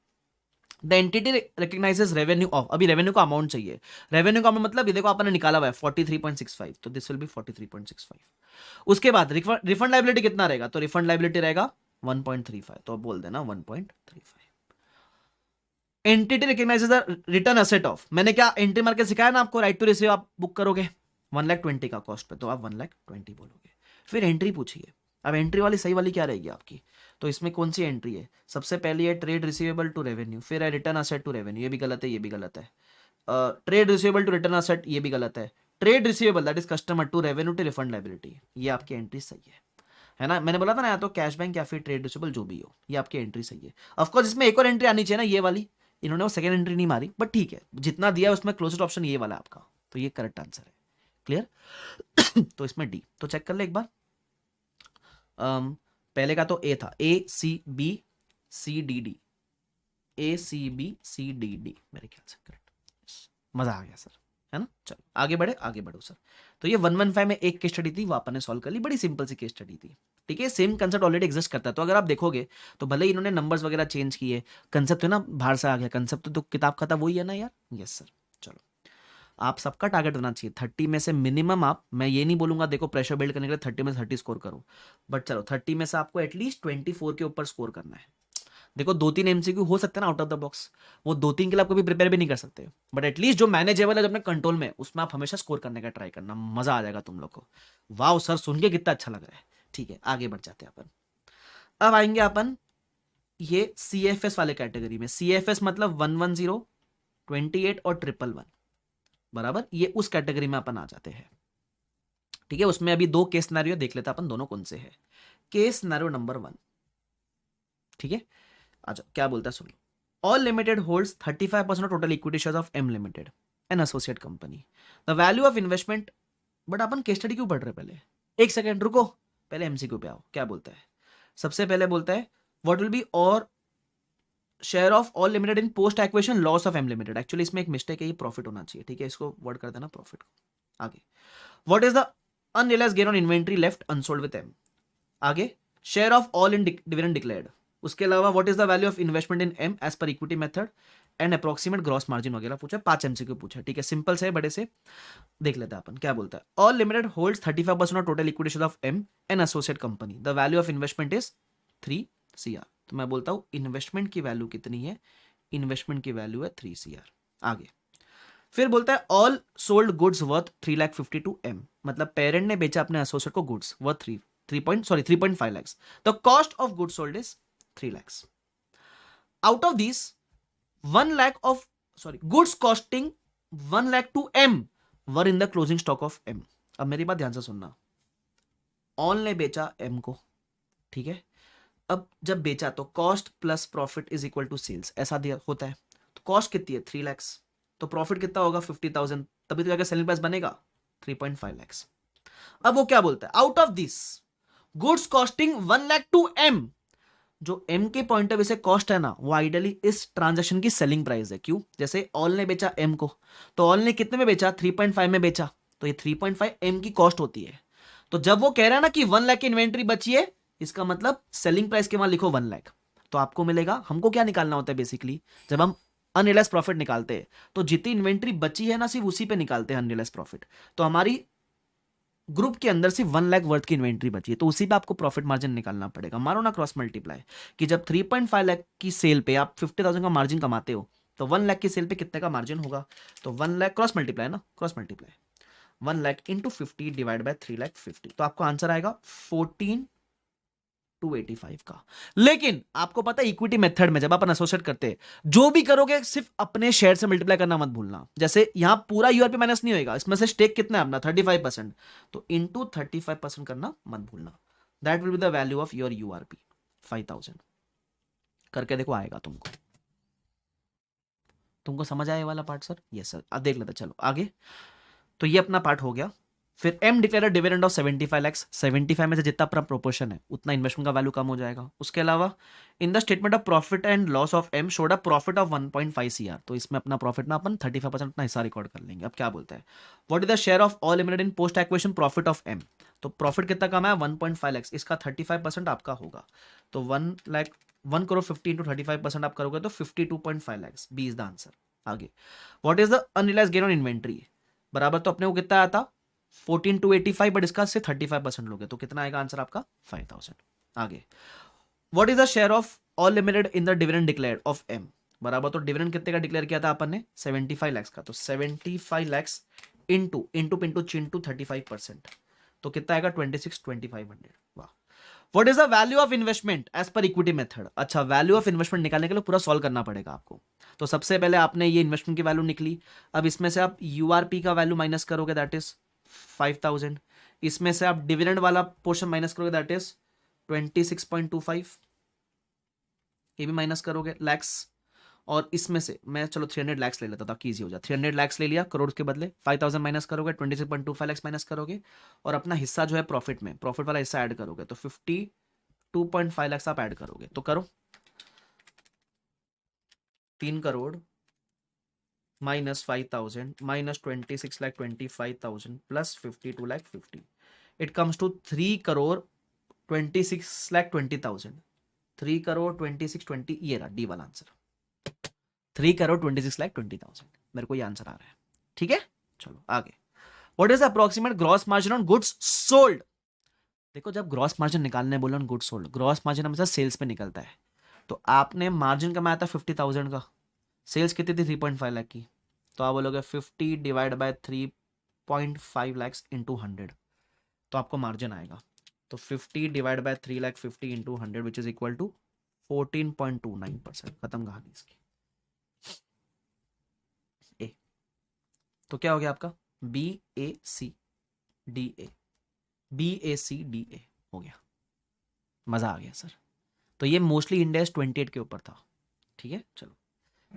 The entity recognises revenue of, अभी रेवेन्यू का अमाउंट चाहिए। रेवेन्यू का अमाउंट मतलब ये देखो आपने निकाला हुआ है 43.65, तो दिस विल बी 43.65। उसके बाद रिफंड लाइबिलिटी कितना रहेगा, तो रिफंड लाइबिलिटी रहेगा 1.35, तो अब बोल देना 1.35। Entity recognises the return asset of, मैंने क्या एंट्री मार के सिखाया ना आपको, राइट टू रिसीव आप बुक करोगे 1,20,000 का कॉस्ट पे, तो आप 1,20,000 बोलोगे। फिर एंट्री पूछिए। अब एंट्री वाली सही वाली क्या रहेगी आपकी, तो इसमें कौन सी एंट्री है, सबसे पहली है ट्रेड रिसीवेबल टू रेवेन्यू, फिर है रिटर्न असेट टू रेवेन्यू, ये भी गलत है, ये भी गलत है। Trade receivable to return asset, ये भी गलत है। Trade receivable that is customer to revenue to refund liability, ये आपकी एंट्री सही है ना। मैंने बोला था ना, या तो कैश बैंक या फिर ट्रेड रिसीवेबल, जो भी हो, ये आपकी एंट्री सही है। ऑफकोर्स इसमें एक और एंट्री आनी चाहिए ना, ये वाली, इन्होंने वो सेकंड एंट्री नहीं मारी, बट ठीक है, जितना दिया है उसमें क्लोजेस्ट ऑप्शन ये वाला है आपका, तो ये करेक्ट आंसर है। क्लियर? तो इसमें डी, तो चेक कर ले एक बार। पहले का तो ए था, ACBCDD, ACBCDD मेरे ख्याल से करेक्ट। मजा आ गया सर, है ना। चलो आगे बढ़े, आगे बढ़ो सर। तो ये 115 में एक केस स्टडी थी, वो अपन ने सॉल्व कर ली, बड़ी सिंपल सी केस स्टडी थी, ठीक है। सेम कंसेप्ट ऑलरेडी एग्जिस्ट करता है, तो अगर आप देखोगे तो भले ही इन्होंने नंबर्स वगैरह चेंज किए, कंसेप्ट है ना बाहर से आ गया, कंसेप्ट तो किताब का था वही है ना यार। Yes sir. चलो, आप सबका टारगेट होना चाहिए 30 में से मिनिमम आप, मैं ये नहीं बोलूंगा देखो प्रेशर बिल्ड करने के लिए 30 में से 30 स्कोर करो, बट चलो 30 में से आपको एटलीस्ट 24 के ऊपर स्कोर करना है। देखो 2-3 MCQ हो सकते हैं ना आउट ऑफ द बॉक्स, वो 2-3 के लिए आप कभी प्रिपेयर भी नहीं कर सकते, बट एटलीस्ट जो मैनेजेबल है, जो अपने कंट्रोल में, उसमें आप हमेशा स्कोर करने का ट्राई करना, मजा आ जाएगा तुम लोग को। वाह सर, सुन के कितना अच्छा लग रहा है। ठीक है, आगे बढ़ जाते हैं अपन। अब आएंगे अपन ये CFS वाले कैटेगरी में। CFS मतलब 110, 28 और 111, बराबर, ये उस कैटेगरी में अपन आ जाते हैं, ठीक है। उसमें अभी 2 केस सिनेरियो देख लेते हैं अपन, दोनों कौन से है। केस सिनेरियो नंबर 1, ठीक है। अच्छा क्या बोलता है सुन लो। All limited holds 35% of total equity shares of M limited, an associate company. The value of investment, but अपन केस स्टडी क्यों पढ़ रहे पहले, एक सेकंड रुको, पहले MCQ पे आओ। क्या बोलता है, सबसे पहले बोलता है व्हाट विल बी और share of all limited in post acquisition loss of M limited. Actually इसमें एक मिस्टेक है, ये प्रॉफिट होना चाहिए, ठीक है, इसको वर्ड कर देना प्रॉफिट। आगे what is the unrealised gain on inventory left unsold with M। आगे share of all in dividend declared. उसके अलावा what is the value of investment in M as per equity method and approximate gross margin वगैरह पूछा। 5 MCQ पूछा, ठीक है, simple से बड़े से देख लेते हैं अपन। क्या बोलता है, all limited holds 35% of total equity share of M and associate company, the value of investment is 3 CR। तो मैं बोलता हूं इन्वेस्टमेंट की वैल्यू कितनी है, इन्वेस्टमेंट की वैल्यू है 3 CR। आगे फिर बोलता है all sold goods worth 3,50,000 M, मतलब पेरेंट ने बेचा अपने एसोसिएट को goods worth 3.5 lakhs। The cost of goods sold is 3 lakhs। Out of this 1 lakh of goods costing 1 lakh to M were in the closing stock of M। अब मेरी बात ध्यान से सुनना, ऑल ने बेचा M को, ठीक है। अब जब बेचा तो cost plus profit is equal to sales, ऐसा दिया होता है। तो कॉस्ट कितनी है 3 lakhs, तो प्रॉफिट कितना होगा 50,000, तभी तो जाकर सेलिंग प्राइस बनेगा 3.5 lakhs। अब वो क्या बोलता है, out of this goods costing 1 lakh to M जो एम के पॉइंट ऑफ व्यू से कॉस्ट है ना, वो आइडियली इस ट्रांजैक्शन की सेलिंग प्राइस है। क्यों? जैसे ऑल ने बेचा एम को, तो ऑल ने कितने में बेचा? 3.5 में बेचा, तो ये 3.5 एम की कॉस्ट होती है। तो जब वो कह रहा है ना कि 1 लाख की इन्वेंट्री बची है, इसका मतलब सेलिंग प्राइस के वहां लिखो 1 लाख, तो आपको मिलेगा। हमको क्या निकालना होता है बेसिकली, जब हम अनरियलाइज प्रॉफिट निकालते हैं तो जितनी इन्वेंट्री बची है ना, सिर्फ उसी पे निकालते हैं अनरियलाइज प्रॉफिट। तो हमारी ग्रुप के अंदर सिर्फ 1 लाख वर्थ की इन्वेंट्री बची है, तो उसी पे आपको प्रॉफिट मार्जिन निकालना पड़ेगा। मारो ना क्रॉस मल्टीप्लाई, कि जब 3.5 लाख की सेल पे आप 50,000 का मार्जिन कमाते हो, तो 1 लाख की सेल पे कितने का मार्जिन होगा? तो 1 लाख क्रॉस मल्टीप्लाई ना, cross multiply 1 lakh into 50 divide by 3 lakh 50, तो आपको आंसर आएगा 14,285 का। लेकिन आपको पता है इक्विटी मेथड में जब अपन एसोसिएट करते हैं, जो भी करोगे सिर्फ अपने शेयर से मल्टीप्लाई करना मत भूलना। जैसे यहां पूरा यूआरपी माइनस नहीं होगा, इसमें से स्टेक कितना है अपना 35%, तो इंटू 35% करना मत भूलना। That will be the value of your URP 5,000। करके देखो, आएगा तुमको। तुमको समझ आया ये वाला पार्ट सर? Yes sir. अब देख लेते, चलो आगे। तो ये अपना पार्ट हो गया। फिर M declare dividend of 75 lakhs, 75 में से जितना अपना प्रोपोर्शन है उतना इन्वेस्टमेंट का वैल्यू कम हो जाएगा। उसके अलावा in the statement of profit and loss of M showed a profit of 1.5 CR, तो इसमें अपना प्रॉफिट ना अपन 35% अपना हिस्सा रिकॉर्ड कर लेंगे। अब क्या बोलता है, what is the share of all limited in post acquisition profit of M, तो प्रॉफिट कितना कम है 1.5 लैक्स, इसका 35% आपका होगा। तो 1 लाख 1 करोड़ 50 इंटू 35% आप करोगे तो 52.5 lakhs, B is the answer. आगे, what is the unrealise gain on inventory, बराबर तो अपने को कितना आया था 14,285, बट इसका से 35% लोगे तो कितना आएगा आंसर आपका 5,000। आगे, what is the share of all limited in the dividend declared of M, बराबर तो डिविडेंड कितने का डिक्लेयर किया था अपन ने 75 लैक्स का, तो 75 lakhs into into into Chintu 35%, तो कितना आएगा 26,2500। वाह। What is the value of investment as per equity method, अच्छा वैल्यू ऑफ इन्वेस्टमेंट निकालने के लिए पूरा सॉल्व करना पड़ेगा आपको। तो सबसे पहले आपने ये इन्वेस्टमेंट की वैल्यू निकली, अब इसमें से आप यूआरपी का वैल्यू माइनस करोगे, दैट इज 5,000, इसमें से आप डिविडेंड वाला पोर्शन माइनस करोगे, दैट इज 26.25, ये भी माइनस करोगे लैक्स, और इसमें से मैं चलो 300 लैक्स ले लेता ताकि इजी हो जाए, 300 लैक्स ले लिया करोड़ के बदले, 5,000 माइनस करोगे, 26.25 लैक्स माइनस करोगे, और अपना हिस्सा जो है प्रॉफिट में, प्रॉफिट वाला हिस्सा ऐड करोगे, तो 52.5 लैक्स आप ऐड करोगे, तो करो 3 crore minus 5,000 minus 26,25,000 plus 52,50,000, it comes to 3 crore 26,20,000, 3 crore 26,20, ये रहा डी वाला आंसर, 3 करोड़ 26,20,000, मेरे को ये आंसर आ रहा है। ठीक है, चलो आगे। What is approximate gross margin on goods sold, देखो जब ग्रॉस मार्जिन निकालने बोलो on goods sold, gross margin हमेशा सेल्स पे निकलता है, तो आपने मार्जिन कमाया था 50,000 का, सेल्स कितनी थी 3.5 लाख की, तो आप बोलोगे 50 डिवाइड बाय 3.5 लैक्स इंटू 100, तो आपको मार्जिन आएगा, तो 50 divide by 3 lakh 50 into 100 which is equal to 14.29%। खत्म कहानी इसकी। ए, तो क्या हो गया आपका BACDA, BACDA हो गया। मजा आ गया सर। तो ये मोस्टली इंडेक्स 28 के ऊपर था। ठीक है, चलो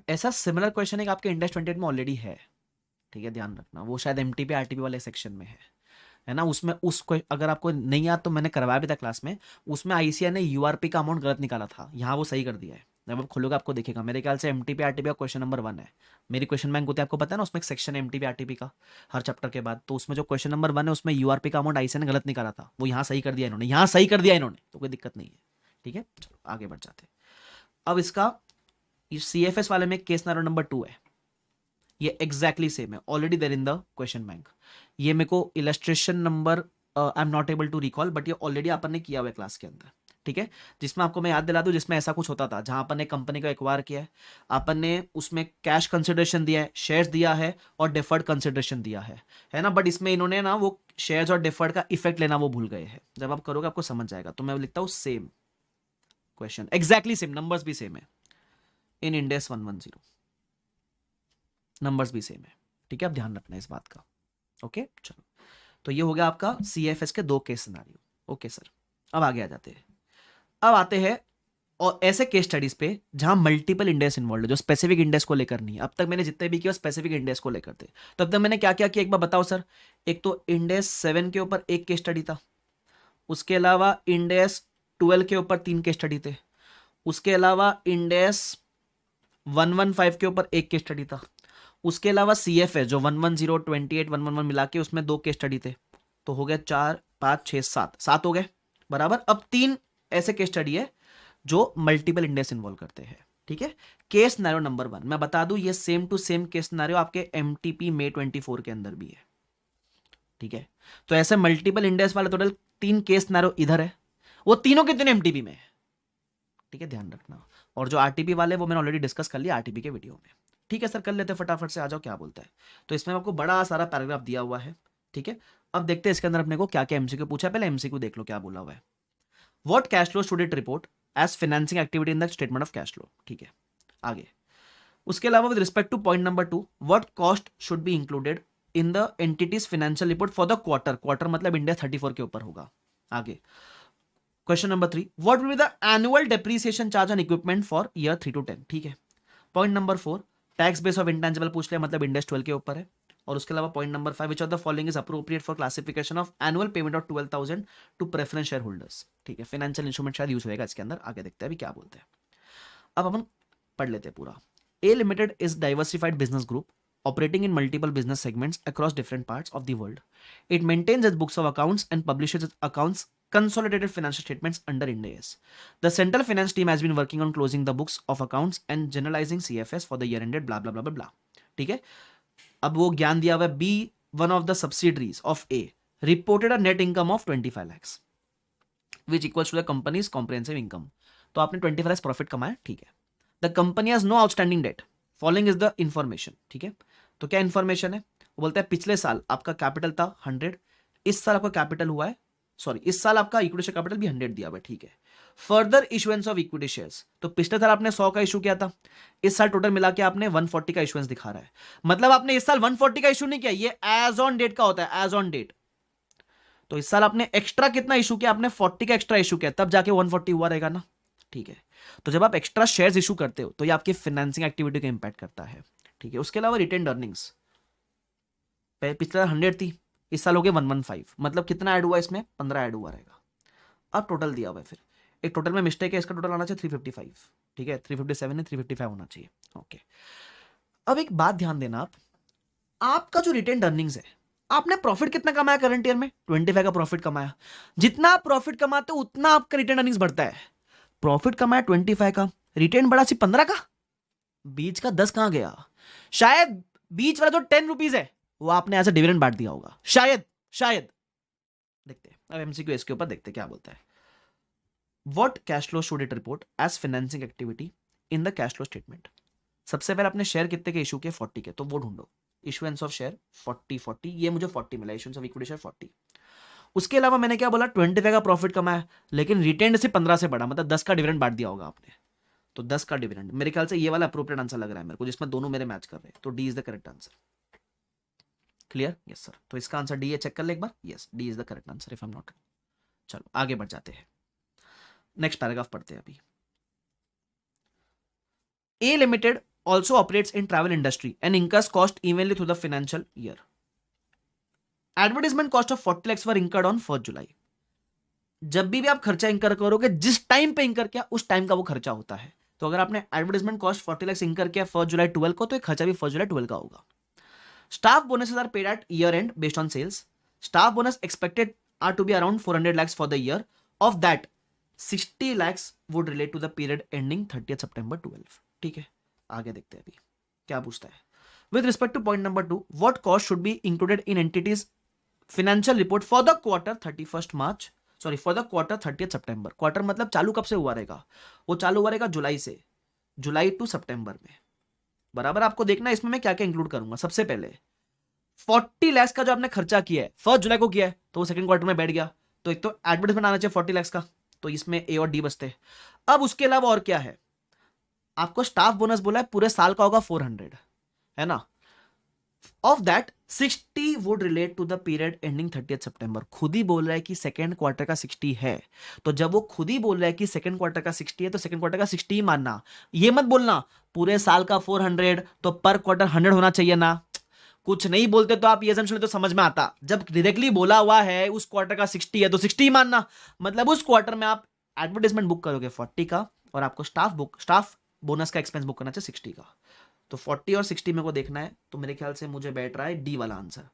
ऐसा सिमिलर क्वेश्चन एक आपके इंडेक्स 28 में ऑलरेडी है। ठीक है, ध्यान रखना, वो शायद MTP RTP वाले सेक्शन में है ना, उसमें उसको अगर आपको नहीं याद तो मैंने करवाया भी था क्लास में, उसमें ICAI ने URP का अमाउंट गलत निकाला था, यहाँ वो सही कर दिया है। जब आप खोलोगे आपको दिखेगा, मेरे ख्याल से MTP RTP का क्वेश्चन नंबर 1 है। मेरी क्वेश्चन बैंक होती है, आपको पता है ना, उसमें एक सेक्शन है MTP RTP का हर चैप्टर के बाद, तो उसमें जो क्वेश्चन नंबर 1 है उसमें URP का अमाउंट ICAI ने गलत निकाला था, वो यहाँ सही कर दिया इन्होंने, यहाँ सही कर दिया इन्होंने, तो कोई दिक्कत नहीं है। ठीक है, चलो आगे बढ़ जाते। अब इसका CFS वाले में केस नंबर 2 है, ये एग्जैक्टली सेम है, already there in the question bank. ये मेरे को illustration number I am not able to recall, but ये ऑलरेडी अपन ने किया हुआ है क्लास के अंदर। ठीक है, जिसमें आपको मैं याद दिला दूं, जिसमें ऐसा कुछ होता था जहां अपन ने कंपनी को एक्वायर किया है, अपन ने उसमें कैश कंसिडरेशन दिया है, शेयर्स दिया है और डिफर्ड कंसिडरेशन दिया है ना, बट इसमें इन्होंने ना वो शेयर्स और डिफर्ड का इफेक्ट लेना वो भूल गए हैं। जब आप करोगे आपको समझ जाएगा, तो मैं लिखता हूं same question, exactly same, numbers भी सेम है इन इंडेक्स 110, नंबर्स भी सेम है। ठीक है, आप ध्यान रखना इस बात का। ओके, चलो तो ये हो गया आपका CFS के 2 केस सिनेरियो। ओके सर, अब आगे आ जाते हैं। अब आते हैं और ऐसे केस स्टडीज पे जहां मल्टीपल इंडेक्स इन्वॉल्व है, जो स्पेसिफिक इंडेक्स को लेकर नहीं है। अब तक मैंने जितने भी किया स्पेसिफिक इंडेक्स को लेकर थे, तब तक मैंने क्या क्या किया एक बार बताओ सर। एक तो इंडेक्स 7 के ऊपर 1 केस स्टडी था, उसके अलावा इंडेक्स 12 के ऊपर 3 केस स्टडी थे, उसके अलावा इंडेस 115 के ऊपर एक केस स्टडी था, उसके अलावा CFS जो 110, 28, 111 मिला के उसमें 2 केस स्टडी थे, तो हो गया 4, 5, 6, 7 हो गए बराबर। अब 3 ऐसे केस स्टडी है जो मल्टीपल इंडेस इन्वॉल्व करते हैं, ठीक है। केस सिनेरियो नंबर 1 मैं बता दूं, ये same to same case scenario आपके MTP May 24 के अंदर भी है, ठीक है। तो ऐसे मल्टीपल इंडेस वाले टोटल 3 केस सिनेरियो इधर है, वो तीनों के तीनों MTP में है, ठीक है, ध्यान रखना। और जो RTP वाले वो मैंने ऑलरेडी डिस्कस कर लिया RTP के वीडियो में, ठीक है सर, कर लेते फटाफट से, आ जाओ क्या बोलता है। तो इसमें आपको बड़ा सारा पैराग्राफ दिया हुआ है, ठीक है। अब देखते हैं इसके अंदर अपने को क्या क्या MCQ पूछा है, पहले MCQ देख लो क्या बोला हुआ है। What cash flow should it report as financing activity in the statement of cash flow, ठीक है। आगे उसके अलावा with respect to point number 2, what cost should be included in the entity's financial report for the quarter मतलब India 34 के ऊपर होगा। आगे question number 3, what will be the annual depreciation charge on equipment for year 3 to 10, ठीक है। Point number 4, tax base of intangible पूछ लिया, मतलब इंडेस 12 के ऊपर है। और उसके अलावा point number 5, which of the following is appropriate for classification of annual payment of 12,000 to preference share holders, ठीक है। फाइनेंशियल इंस्ट्रूमेंट शायद यूज होगा इसके अंदर, आगे देखते हैं अभी क्या बोलते हैं। अब अपन पढ़ लेते हैं पूरा। A Limited is diversified business group operating in multiple business segments across different parts of the world. It maintains its books of accounts and publishes its accounts consolidated financial statements under Ind AS. The central finance team has been working on closing the books of accounts and generalizing CFS for the year ended blah blah blah blah blah. ठीक है। अब वो ज्ञान दिया हुआ है, B one of the subsidiaries of A reported a net income of 25 lakhs which equals to the company's comprehensive income. तो आपने 25 lakhs प्रॉफिट कमाया, ठीक है। The company has no outstanding debt, following is the information, ठीक है। तो क्या information है, वो बोलता है पिछले साल आपका कैपिटल था 100, इस साल आपका कैपिटल हुआ है, सॉरी इस साल आपका इक्विटी शेयर कैपिटल भी 100 दिया हुआ है, ठीक है। Further issuance of equity shares, तो पिछले साल आपने 100 का इशू किया था, इस साल टोटल मिला के आपने 140 का इशुएंस दिखा रहा है, मतलब आपने इस साल 140 का इशू नहीं किया, ये एज ऑन डेट का होता है, एज ऑन डेट। तो इस साल आपने एक्स्ट्रा कितना इशू किया, आपने 40 का एक्स्ट्रा इशू किया, तब जाके 140 हुआ रहेगा ना, ठीक है। तो जब आप एक्स्ट्रा शेयर्स इशू करते हो तो ये आपकी फाइनेंसिंग एक्टिविटी को इंपैक्ट करता है, ठीक है। उसके अलावा रिटेन्ड अर्निंग्स, पिछले 100 थी, इस साल हो गए 115, मतलब कितना ऐड हुआ इसमें, 15 ऐड हुआ रहेगा। अब टोटल दिया हुआ है, फिर एक टोटल में मिस्टेक है, इसका टोटल आना चाहिए 355, ठीक है, 357 नहीं 355 होना चाहिए, ओके। अब एक बात ध्यान देना, आपका जो रिटेन्ड अर्निंग्स है, आपने प्रॉफिट कितना कमाया करंट ईयर में, 25 का प्रॉफिट कमाया, जितना आप प्रॉफिट कमाते हो उतना आपका रिटेन्ड अर्निंग्स बढ़ता है। प्रॉफिट कमाया 25 का, रिटेन बढ़ा सिर्फ 15 का, बीच का 10 कहां गया, शायद बीच वाला जो 10 रुपीज है वो आपने एज अ डिविडेंड बांट दिया होगा, शायद देखते हैं। अब MCQ इसके ऊपर देखते हैं क्या बोलता है। What cash flow should it report as financing activity in the cash flow statement. सबसे पहले आपने शेयर कितने के इशू किए, 40 के, तो वो ढूंढो, इशुएंस ऑफ शेयर 40, ये मुझे 40 मिला, इशुएंस ऑफ इक्विटी शेयर 40। उसके अलावा मैंने क्या बोला, 25 का प्रॉफिट कमाया, लेकिन रिटेन्ड से 15 से बढ़ा, मतलब 10 का डिविडेंड बांट दिया होगा आपने, तो 10 का डिविडेंड, मेरे ख्याल से ये वाला अप्रोप्रिएट आंसर लग रहा है मेरे को, जिसमें दोनों मेरे मैच कर रहे हैं, तो D is the correct answer. Clear, yes sir. तो इसका आंसर डी है, चेक कर ले एक बार, yes D is the correct answer if I am not. चलो आगे बढ़ जाते हैं, नेक्स्ट पैराग्राफ पढ़ते हैं अभी। A Limited also operates in travel industry and incurs cost evenly through the financial year. Advertisement cost of 40 lakhs were incurred on 1 जुलाई। जब भी आप खर्चा इंकर करोगे, जिस टाइम पे इंकर किया उस टाइम का वो खर्चा होता है। तो अगर आपने एडवर्टाइजमेंट कॉस्ट 40 lakhs इंकर किया 1 जुलाई 12 को, तो खर्चा भी 1 जुलाई 12 का होगा। Staff bonuses are paid at year end based on sales. Staff bonus expected are to be around 400 lakhs for the year, of that 60 lakhs would relate to the period ending 30 September 12। ठीक है, आगे देखते हैं अभी क्या पूछता है। With respect to point number 2, what cost should be included in entities financial report for the quarter 31st March, sorry for the quarter 30 September. Quarter मतलब चालू कब से हुआ रहेगा, वो चालू हुआ रहेगा जुलाई से, जुलाई टू सितंबर में, बराबर। आपको देखना है इसमें मैं क्या क्या इंक्लूड करूंगा। सबसे पहले 40 lakhs का जो आपने खर्चा किया है 1 जुलाई को किया है, तो वो सेकंड क्वार्टर में बैठ गया, तो एक तो एडवर्टाइजमेंट आना चाहिए 40 lakhs का, तो इसमें ए और डी बचते। अब उसके अलावा और क्या है, आपको स्टाफ बोनस बोला है पूरे साल का होगा 400, है ना। Of that 60 would relate to the period ending 30 सितंबर। खुद ही बोल रहा है कि सेकंड क्वार्टर का 60 है, तो जब वो खुद ही बोल रहा है कि सेकंड क्वार्टर का 60 है, तो सेकंड क्वार्टर का 60 ही मानना। ये मत बोलना पूरे साल का 400, तो पर क्वार्टर 100 होना चाहिए ना। कुछ नहीं बोलते तो आप ये असम्पशन तो समझ में आता, जब डायरेक्टली बोला हुआ है उस क्वार्टर का 60 है तो 60 ही मानना। मतलब उस क्वार्टर में आप एडवर्टाइजमेंट बुक करोगे 40 का, और आपको स्टाफ बोनस का एक्सपेंस बुक करना चाहिए 60 का। तो 40 और 60 मेरे को देखना है, तो मेरे ख्याल से मुझे बैठ रहा है डी वाला आंसर।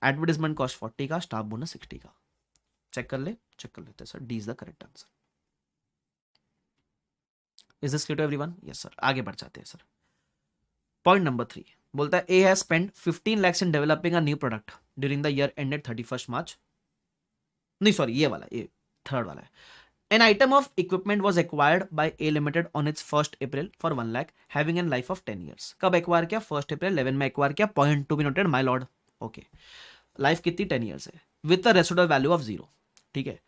एडवर्टाइजमेंट कॉस्ट 40 का, स्टाफ बोनस 60 का। चेक कर लेते हैं sir, D is the correct answer. Is this clear to everyone? Yes sir. आगे बढ़ जाते हैं सर। पॉइंट नंबर 3 बोलता है A has spend 15 lakhs in developing a new product during the year ended 31st मार्च। नहीं सॉरी, ये वाला, ये थर्ड वाला है। An item of equipment was acquired by A Limited on its 1st April for 1 lakh, having a life of 10 years. कब acquire किया? 1st April 11 में acquire किया। Point to be noted my lord. Okay, life कितनी? 10 years है, with a residual value of 0। ठीक है।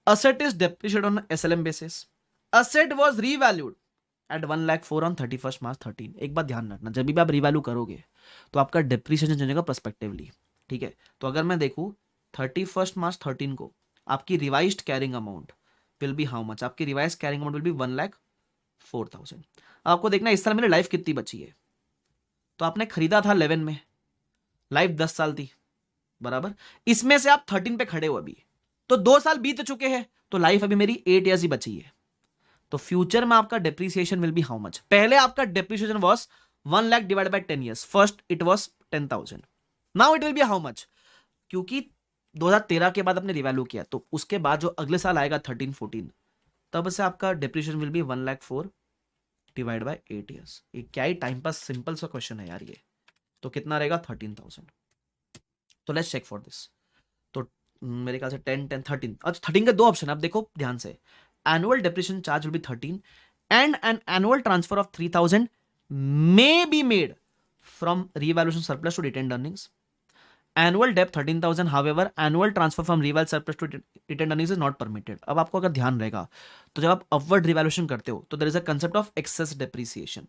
Asset is depreciated on SLM basis. Asset was revalued at 1 lakh 4 on 31st March 13। एक बात ध्यान रखना, जब भी आप रीवैल्यू करोगे तो आपका डेप्रिसिएशन चेंज होगा पर्सपेक्टिवली। ठीक है। तो अगर मैं देखूं 31st March 13 को आपकी revised carrying amount will be how much? आपकी revise carrying amount will be 1,04,000। आपको देखना इस साल मेरी लाइफ कितनी बची है। तो आपने खरीदा था 11 में, लाइफ 10 साल थी, बराबर। इसमें से आप 13 पे खड़े हो अभी, तो 2 साल बीत चुके हैं, तो लाइफ अभी मेरी 8 years ही बची है। तो फ्यूचर में आपका depreciation will be how much? पहले आपका depreciation was 1 lakh divide by 10 years। First it was 10,000, now it will be how much? क्योंकि 2013 के बाद आपने रिवैल्यू किया, तो उसके बाद जो अगले साल आएगा 13-14, तब से आपका depreciation will be 1 lakh 4 divide by 8 years। ये क्या ही टाइम पास सिंपल सा क्वेश्चन है यार ये। तो कितना रहेगा? 13,000। तो लेट्स चेक फॉर दिस। तो मेरे ख्याल से 10, 10, 13। अच्छा 13 के 2 ऑप्शन आप देखो ध्यान से। Annual depreciation charge will be 13 and an annual transfer of 3,000 may be made from revaluation surplus to retained earnings. Annual debt 13,000, however annual transfer from reval surplus to retained earnings is not permitted। अब आपको अगर ध्यान रहेगा तो जब आप upward revaluation करते हो तो there is a concept of excess depreciation.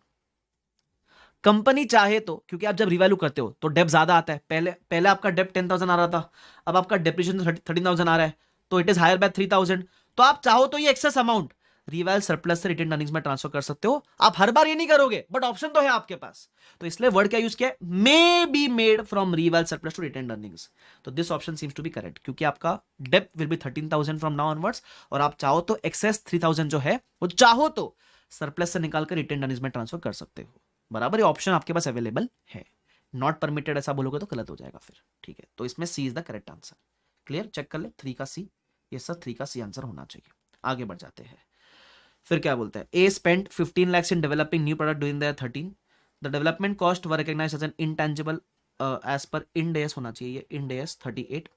Company चाहे तो, क्योंकि आप जब रिवैल्यू करते हो तो डेप ज्यादा आता है, पहले आपका डेप 10,000 आ रहा था, अब आपका डेप्रिसिएशन 13,000 आ रहा है, तो इट इज हायर बाय 3,000। तो आप चाहो तो ये एक्सेस अमाउंट रिवाइल सरप्लस से रिटेन्ड अर्निंग्स में ट्रांसफर कर सकते हो। आप हर बार ये नहीं करोगे, बट ऑप्शन तो है आपके पास। तो इसलिए वर्ड क्या यूज किया है? मे बी मेड फ्रॉम रिवाइल सरप्लस टू रिटेन्ड अर्निंग्स। तो this option seems to be correct, क्योंकि आपका dep will be 13,000 from now onwards, और आप चाहो तो एक्सेस 3,000 जो है वो चाहो तो सरप्लस से निकालकर रिटेन्ड अर्निंग्स में ट्रांसफर कर सकते हो, बराबर। ये ऑप्शन आपके पास अवेलेबल है। नॉट परमिटेड ऐसा बोलोगे तो गलत हो जाएगा फिर। ठीक है। तो इसमें C is the correct answer. Clear? Check कर ले 3 का सी। ये सर 3 का सी आंसर होना चाहिए। आगे बढ़ जाते हैं। फिर क्या बोलता है? A spent 15 lakhs in developing new product during the 13। The development cost were recognised as an intangible as per Ind AS होना चाहिए, ये Ind AS 38।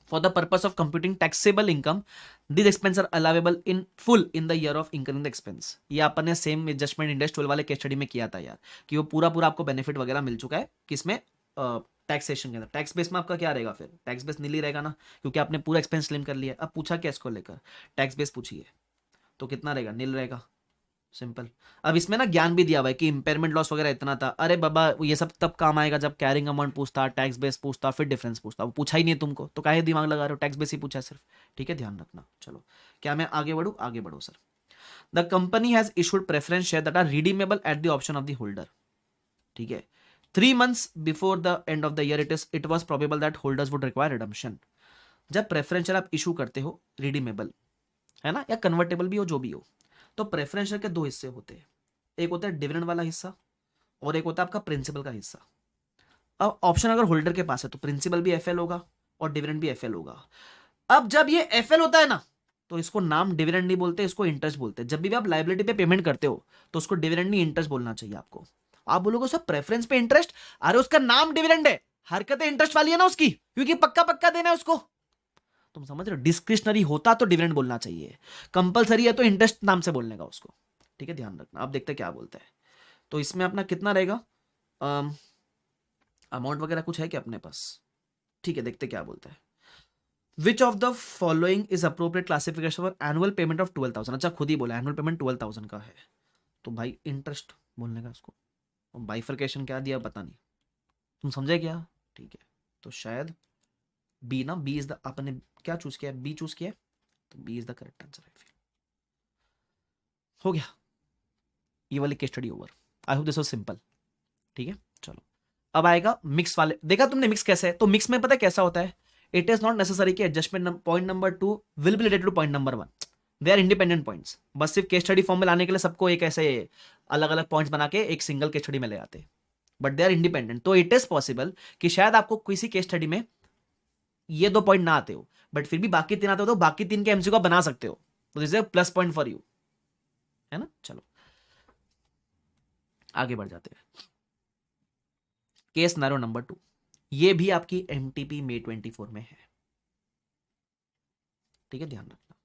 For the purpose of computing taxable income this expense are allowable in full in the year of incoming the expense. ये अपन ने same adjustment index 12 वाले case study में किया था यार, कि वो पूरा आपको बेनिफिट वगैरह मिल चुका है किसमें? टैक्सेशन के अंदर। टैक्स बेस में आपका क्या रहेगा फिर? टैक्स बेस नील ही रहेगा ना, क्योंकि आपने पूरा एक्सपेंस क्लेम कर लिया। अब पूछा क्या इसको लेकर? टैक्स बेस पूछिए, तो कितना रहेगा? नील रहेगा, सिंपल। अब इसमें ना ज्ञान भी दिया हुआ है कि इंपेयरमेंट लॉस वगैरह इतना था। अरे बाबा ये सब तब काम आएगा जब कैरिंग अमाउंट पूछता, टैक्स बेस पूछता, फिर डिफरेंस पूछता। वो पूछा ही नहीं है तुमको, तो काहे दिमाग लगा रहे हो? टैक्स बेस ही पूछा है सिर्फ। ठीक है, ध्यान रखना। चलो, क्या मैं आगे बढ़ू? आगे बढ़ो sir. The company has issued preference share that are redeemable at the option of the holder. ठीक है। 3 months before the end of the year it was probable that holders would require redemption. जब preference share आप issue करते हो, redeemable है ना, या convertible भी हो, जो भी हो, तो प्रेफरेंस शेयर के 2 हिस्से होते हैं। एक होता है डिविडेंड वाला हिस्सा और एक होता है आपका प्रिंसिपल का हिस्सा। अब ऑप्शन अगर होल्डर के पास है तो प्रिंसिपल भी FL होगा और डिविडेंड भी FL होगा। अब जब ये FL होता है ना, तो इसको नाम डिविडेंड नहीं बोलते, इसको इंटरेस्ट बोलते हैं। जब भी आप लायबिलिटी पे पेमेंट करते हो तो उसको डिविडेंड नहीं इंटरेस्ट बोलना चाहिए आपको। आप बोलोगे सर प्रेफरेंस पे इंटरेस्ट, अरे उसका नाम डिविडेंड है, हरकतें इंटरेस्ट वाली है ना उसकी, क्योंकि पक्का पक्का देना है उसको। तुम समझ रहे हो? डिस्क्रिशनरी होता तो डिविडेंड बोलना चाहिए, कंपलसरी है तो इंटरेस्ट नाम से बोलने का उसको। ठीक है, ध्यान रखना। आप देखते क्या बोलते हैं। तो इसमें अपना कितना रहेगा? अमाउंट वगैरह कुछ है क्या अपने पास? ठीक है, देखते क्या बोलते हैं। विच of the following is appropriate classification for annual payment of 12,000। अच्छा खुद ही बोला एनुअल पेमेंट 12,000 का है, तो भाई इंटरेस्ट बोलने का उसको। बाइफर्केशन क्या दिया पता नहीं, तुम समझे क्या? ठीक है, तो शायद बी ना, बी इज द, आपने क्या चूज किया? बी चूज किया, तो B is the correct answer है। हो गया, ये वाली case study over. I hope this was simple. ठीक है, चलो अब आएगा मिक्स वाले। देखा तुमने मिक्स कैसे है? तो मिक्स में पता है कैसा होता है? इट इज नॉट नेसेसरी कि adjustment point number 2 will be related to point number 1। They are independent points, बस सिर्फ केस स्टडी फॉर्म में लाने के लिए सबको एक ऐसे अलग अलग पॉइंट्स बना के एक सिंगल केस स्टडी में ले आते, बट दे आर इंडिपेंडेंट। तो इट इज पॉसिबल कि शायद आपको किसी केस स्टडी में ये 2 पॉइंट ना आते हो, बट फिर भी बाकी 3 आते हो, तो बाकी 3 के एमसीक्यू आप बना सकते हो, तो this is plus point for you, है ना। चलो आगे बढ़ जाते हैं। केस नारो नंबर 2, ये भी आपकी एमटीपी मे 24 में है, ठीक है, ध्यान रखना।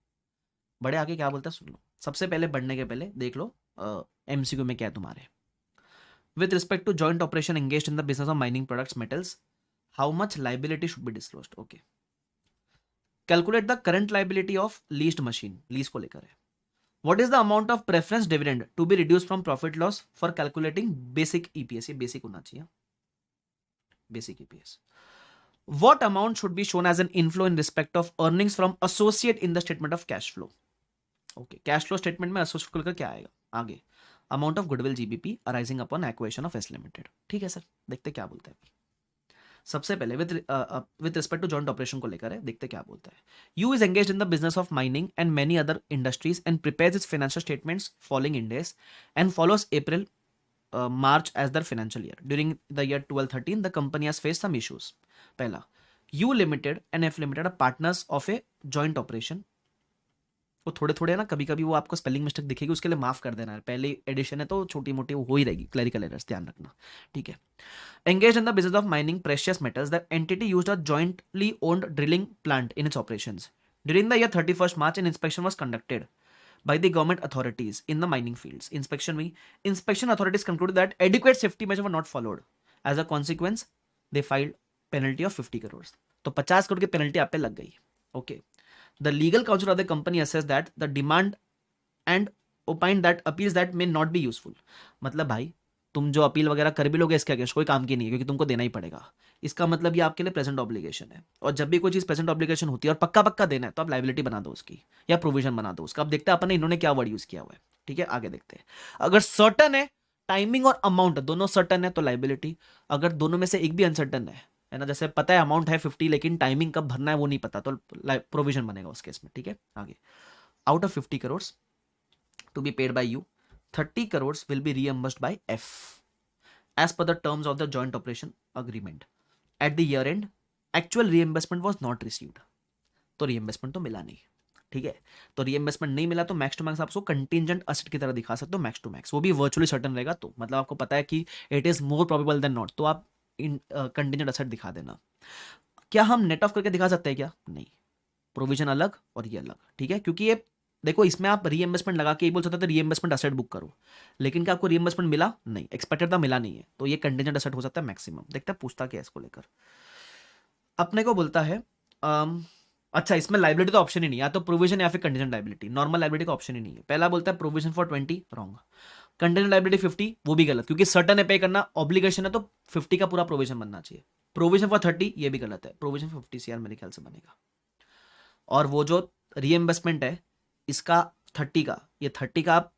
बड़े आगे क्या बोलता है सुन लो। सबसे पहले बढ़ने के पहले देख लो एमसीक्यू में क्या है तुम्हारे। With respect to joint operation engaged in the business of mining products metals, how much liability should be disclosed. Okay, calculate the current liability of leased machine, lease को लेकर है। What is the amount of preference dividend to be reduce from profit loss for calculating basic EPS, ये basic होना चाहिए, basic EPS. What amount should be shown as an inflow in respect of earnings from associate in the statement of cash flow? Okay, cash flow statement में associate को लेकर क्या आएगा आगे? Amount of goodwill GBP arising upon acquisition of S Limited. ठीक है sir, देखते क्या बोलता है। सबसे पहले with respect to joint operation को लेकर है, देखते क्या बोलता है। You is engaged in the business of mining and many other industries and prepares its financial statements following Ind AS and follows April March as their financial year. During the year 12-13, the company has faced some issues. पहला, U limited and F limited partners of a joint operation. वो थोड़े थोड़े ना कभी कभी वो आपको spelling mistake दिखेगी, उसके लिए माफ कर देना है, पहले एडिशन है तो छोटी मोटी वो हो ही रहेगी, क्लरिकल एरर्स ध्यान रखना, ठीक है। Engage in the business of mining precious metals, the entity used a jointly owned drilling plant in its operations. During the year 31 March, an inspection was conducted by the government authorities in the mining fields. Inspection authorities concluded that adequate safety measures were not followed. As a consequence, they filed penalty of 50 crores. तो 50 करोड़ की penalty आप पे लग गई। Okay, the legal council of the company assess that the demand and ओपाइंड that appeals that may not be useful. मतलब भाई तुम जो अपील वगैरह कर भी लोगे इसके अगेंस्ट कोई काम की नहीं है, क्योंकि तुमको देना ही पड़ेगा। इसका मतलब ये आपके लिए प्रेजेंट ऑब्लिगेशन है, और जब भी कोई चीज प्रेजेंट ऑब्लिगेशन होती है और पक्का पक्का देना है तो आप लाइबिलिटी बना दो उसकी, या प्रोविजन बना दो उसका। अब देखते हैं अपन ने इन्होंने क्या वर्ड यूज किया हुआ है, ठीक है, आगे देखते हैं। अगर सर्टन है टाइमिंग और अमाउंट दोनों सर्टन है तो लाइबिलिटी, अगर दोनों में से एक भी अनसर्टन है ना, जैसे पता है अमाउंट है 50 लेकिन टाइमिंग कब भरना है वो नहीं पता, तो प्रोविजन बनेगा उस केस में, ठीक है। आगे, out of 50 crore to be paid by you, 30 crore will be reimbursed by F as per the terms of the joint operation agreement. At the year end, actual reimbursement was not received. तो reimbursement तो मिला नहीं, ठीक है। तो reimbursement नहीं मिला तो मैक्स टू मैक्स आप उसको कंटिजेंट असेट की तरह दिखा सकते हो, मैक्स टू मैक्स, वो भी वर्चुअली सर्टन रहेगा। तो मतलब आपको पता है कि it is more probable than not, तो आप कंटिजेंट असेट दिखा देना। क्या हम नेट ऑफ करके दिखा सकते हैं क्या? नहीं, प्रोविजन अलग और ये अलग, ठीक है। क्योंकि ये देखो इसमें आप रीएम्बर्समेंट लगा के ही बोल सकते थे रीएम्बर्समेंट असेट बुक करो, लेकिन क्या आपको रीएम्बर्समेंट मिला? नहीं, एक्सपेक्टेड था मिला नहीं है, तो ये कंटिजेंट असेट हो सकता है मैक्सिमम। देखते हैं पूछता क्या है इसको लेकर। अपने को बोलता है अच्छा इसमें लाइबिलिटी तो ऑप्शन ही नहीं, या तो प्रोविजन या फिर कंटिजेंट लाइबिलिटी, नॉर्मल लाइबिलिटी का ऑप्शन ही नहीं है। पहला बोलता है provision for 20, wrong. Contingent liability 50, वो भी गलत, क्योंकि सर्टन है पे करना, ऑब्लिगेशन है तो 50 का पूरा प्रोविजन बनना चाहिए। प्रोविजन फॉर 30, ये भी गलत है, प्रोविजन फॉर 50 CR मेरे ख्याल से बनेगा। और वो जो रीएम्बर्समेंट है इसका 30 का, ये 30 का आप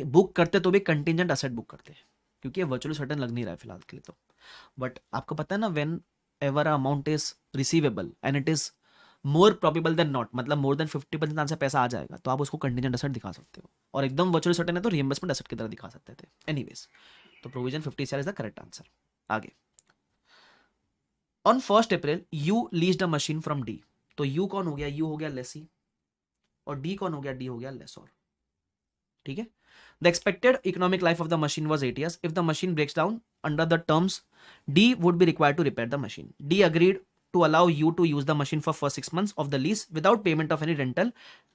बुक करते तो भी कंटिजेंट असेट बुक करते हैं, क्योंकि ये वर्चुअली सर्टन लग नहीं रहा है फिलहाल के लिए तो। बट आपको पता है ना, whenever amount is receivable and it is more probable than not, मतलब मोर देन 50% आंसर पैसा आ जाएगा, तो आप उसको कंटिजेंट असेट दिखा सकते हो, और एकदम वर्चुअली सर्टन है तो रीएम्बर्समेंट असेट की तरह दिखा सकते थे। एनीवेज, तो provision 50 CR is the correct answer. आगे, on 1 April you leased a machine from D, तो यू कौन हो गया? यू हो गया लेसी, और डी कौन हो गया? डी हो गया लेसोर, ठीक है। The expected economic life of the machine was 8 years. If the machine breaks down under the terms, D would be required to repair the machine. D agreed to allow you to use the machine for first 6 months of the lease without payment of any rental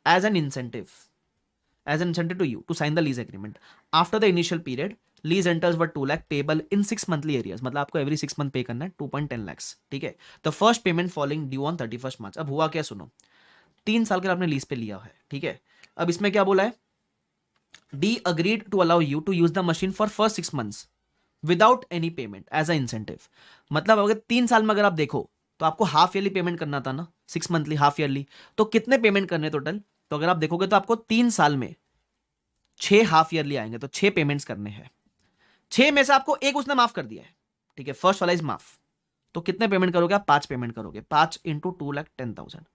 as an incentive to you to sign the lease agreement. After the initial period, lease rentals were 2 lakh payable in 6 monthly arrears, मतलब आपको every 6 month पे करना है 2.10 lakhs, ठीक है। The first payment falling due on 31 March. अब हुआ क्या सुनो, 3 साल के आपने लीज पे लिया है, ठीक है। अब इसमें क्या बोला है? D agreed to allow you to use the machine for first 6 months without any payment as a incentive. मतलब अगर 3 साल में अगर आप देखो तो आपको हाफ ईयरली पेमेंट करना था ना, 6 मंथली हाफ ईयरली, तो कितने पेमेंट करने टोटल? तो अगर आप देखोगे तो आपको 3 साल में 6 हाफ ईयरली आएंगे, तो 6 पेमेंट्स करने हैं। 6 में से आपको एक उसने माफ कर दिया है, ठीक है, फर्स्ट वाला इज माफ, तो कितने पेमेंट करोगे आप? 5 पेमेंट करोगे, 5 × 2,10,000,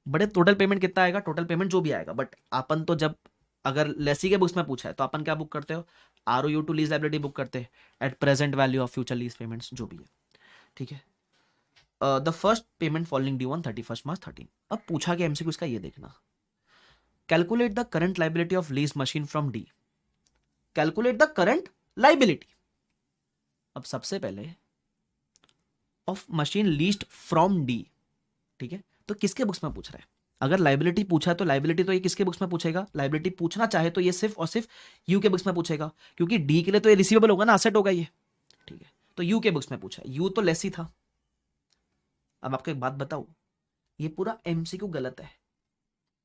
बड़े टोटल पेमेंट कितना आएगा, टोटल पेमेंट जो भी आएगा, बट अपन तो जब अगर लेसी के बुक्स में पूछा है तो अपन क्या बुक करते हो, ROU to lease liability book करते हैं at present value of future lease payments जो भी है, ठीक है। The first payment following due on 31 March 13। अब पूछा गया एमसीक्यू इसका, ये देखना, calculate the current liability of lease machine from D, calculate the current liability. अब सबसे पहले of machine leased from D, ठीक है, तो किसके बुक्स में पूछ रहा है, अगर लाइबिलिटी पूछा तो लाइबिलिटी तो ये किसके बुक्स में पूछेगा, लाइबिलिटी पूछना चाहे तो ये सिर्फ और सिर्फ यू के बुक्स में पूछेगा, क्योंकि डी के लिए तो ये रिसीवेबल होगा ना, असेट होगा ये, ठीक है, तो यू के बुक्स में पूछा, यू तो लेस ही था। अब आपको एक बात बताऊं, ये पूरा एमसीक्यू गलत है,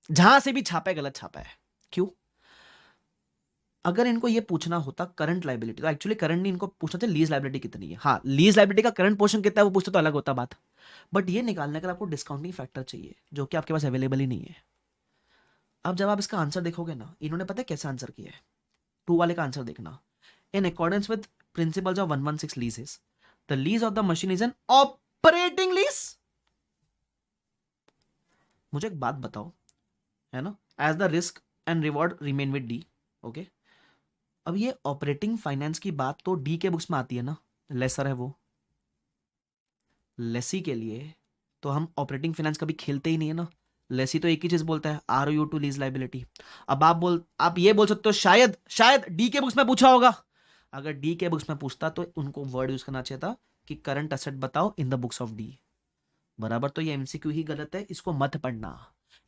जहां से भी छापा है गलत छापा है। क्यों, अगर इनको ये पूछना होता करंट लाइबिलिटी, तो एक्चुअली करंट नहीं, इनको पूछना था लीज लाइबिलिटी कितनी है, हाँ लीज लाइबिलिटी का करंट पोर्शन कितना है वो पूछते तो अलग होता बात, बट ये निकालने के लिए आपको डिस्काउंटिंग फैक्टर चाहिए जो कि आपके पास अवेलेबल ही नहीं है। अब जब आप इसका आंसर देखोगे ना, इन्होंने पता है कैसे आंसर किया है, 2 वाले का आंसर देखना, in accordance with principles of 116 leases the lease of the machine is an operating lease. मुझे एक बात बताओ, है ना, as the risk and reward remain with D, okay. अब ये ऑपरेटिंग फाइनेंस की बात तो डी के बुक्स में आती है ना, लेसर है वो, लेसी के लिए तो हम ऑपरेटिंग फाइनेंस कभी खेलते ही नहीं है ना, लेसी तो एक ही चीज बोलता है, ROU टू लीज लाइबिलिटी। अब आप ये बोल सकते हो शायद डी के बुक्स में पूछा होगा, अगर डी के बुक्स में पूछता तो उनको वर्ड यूज करना चाहिए था कि करंट असेट बताओ इन द बुक्स ऑफ डी, बराबर। तो ये एमसीक्यू ही गलत है, इसको मत पढ़ना,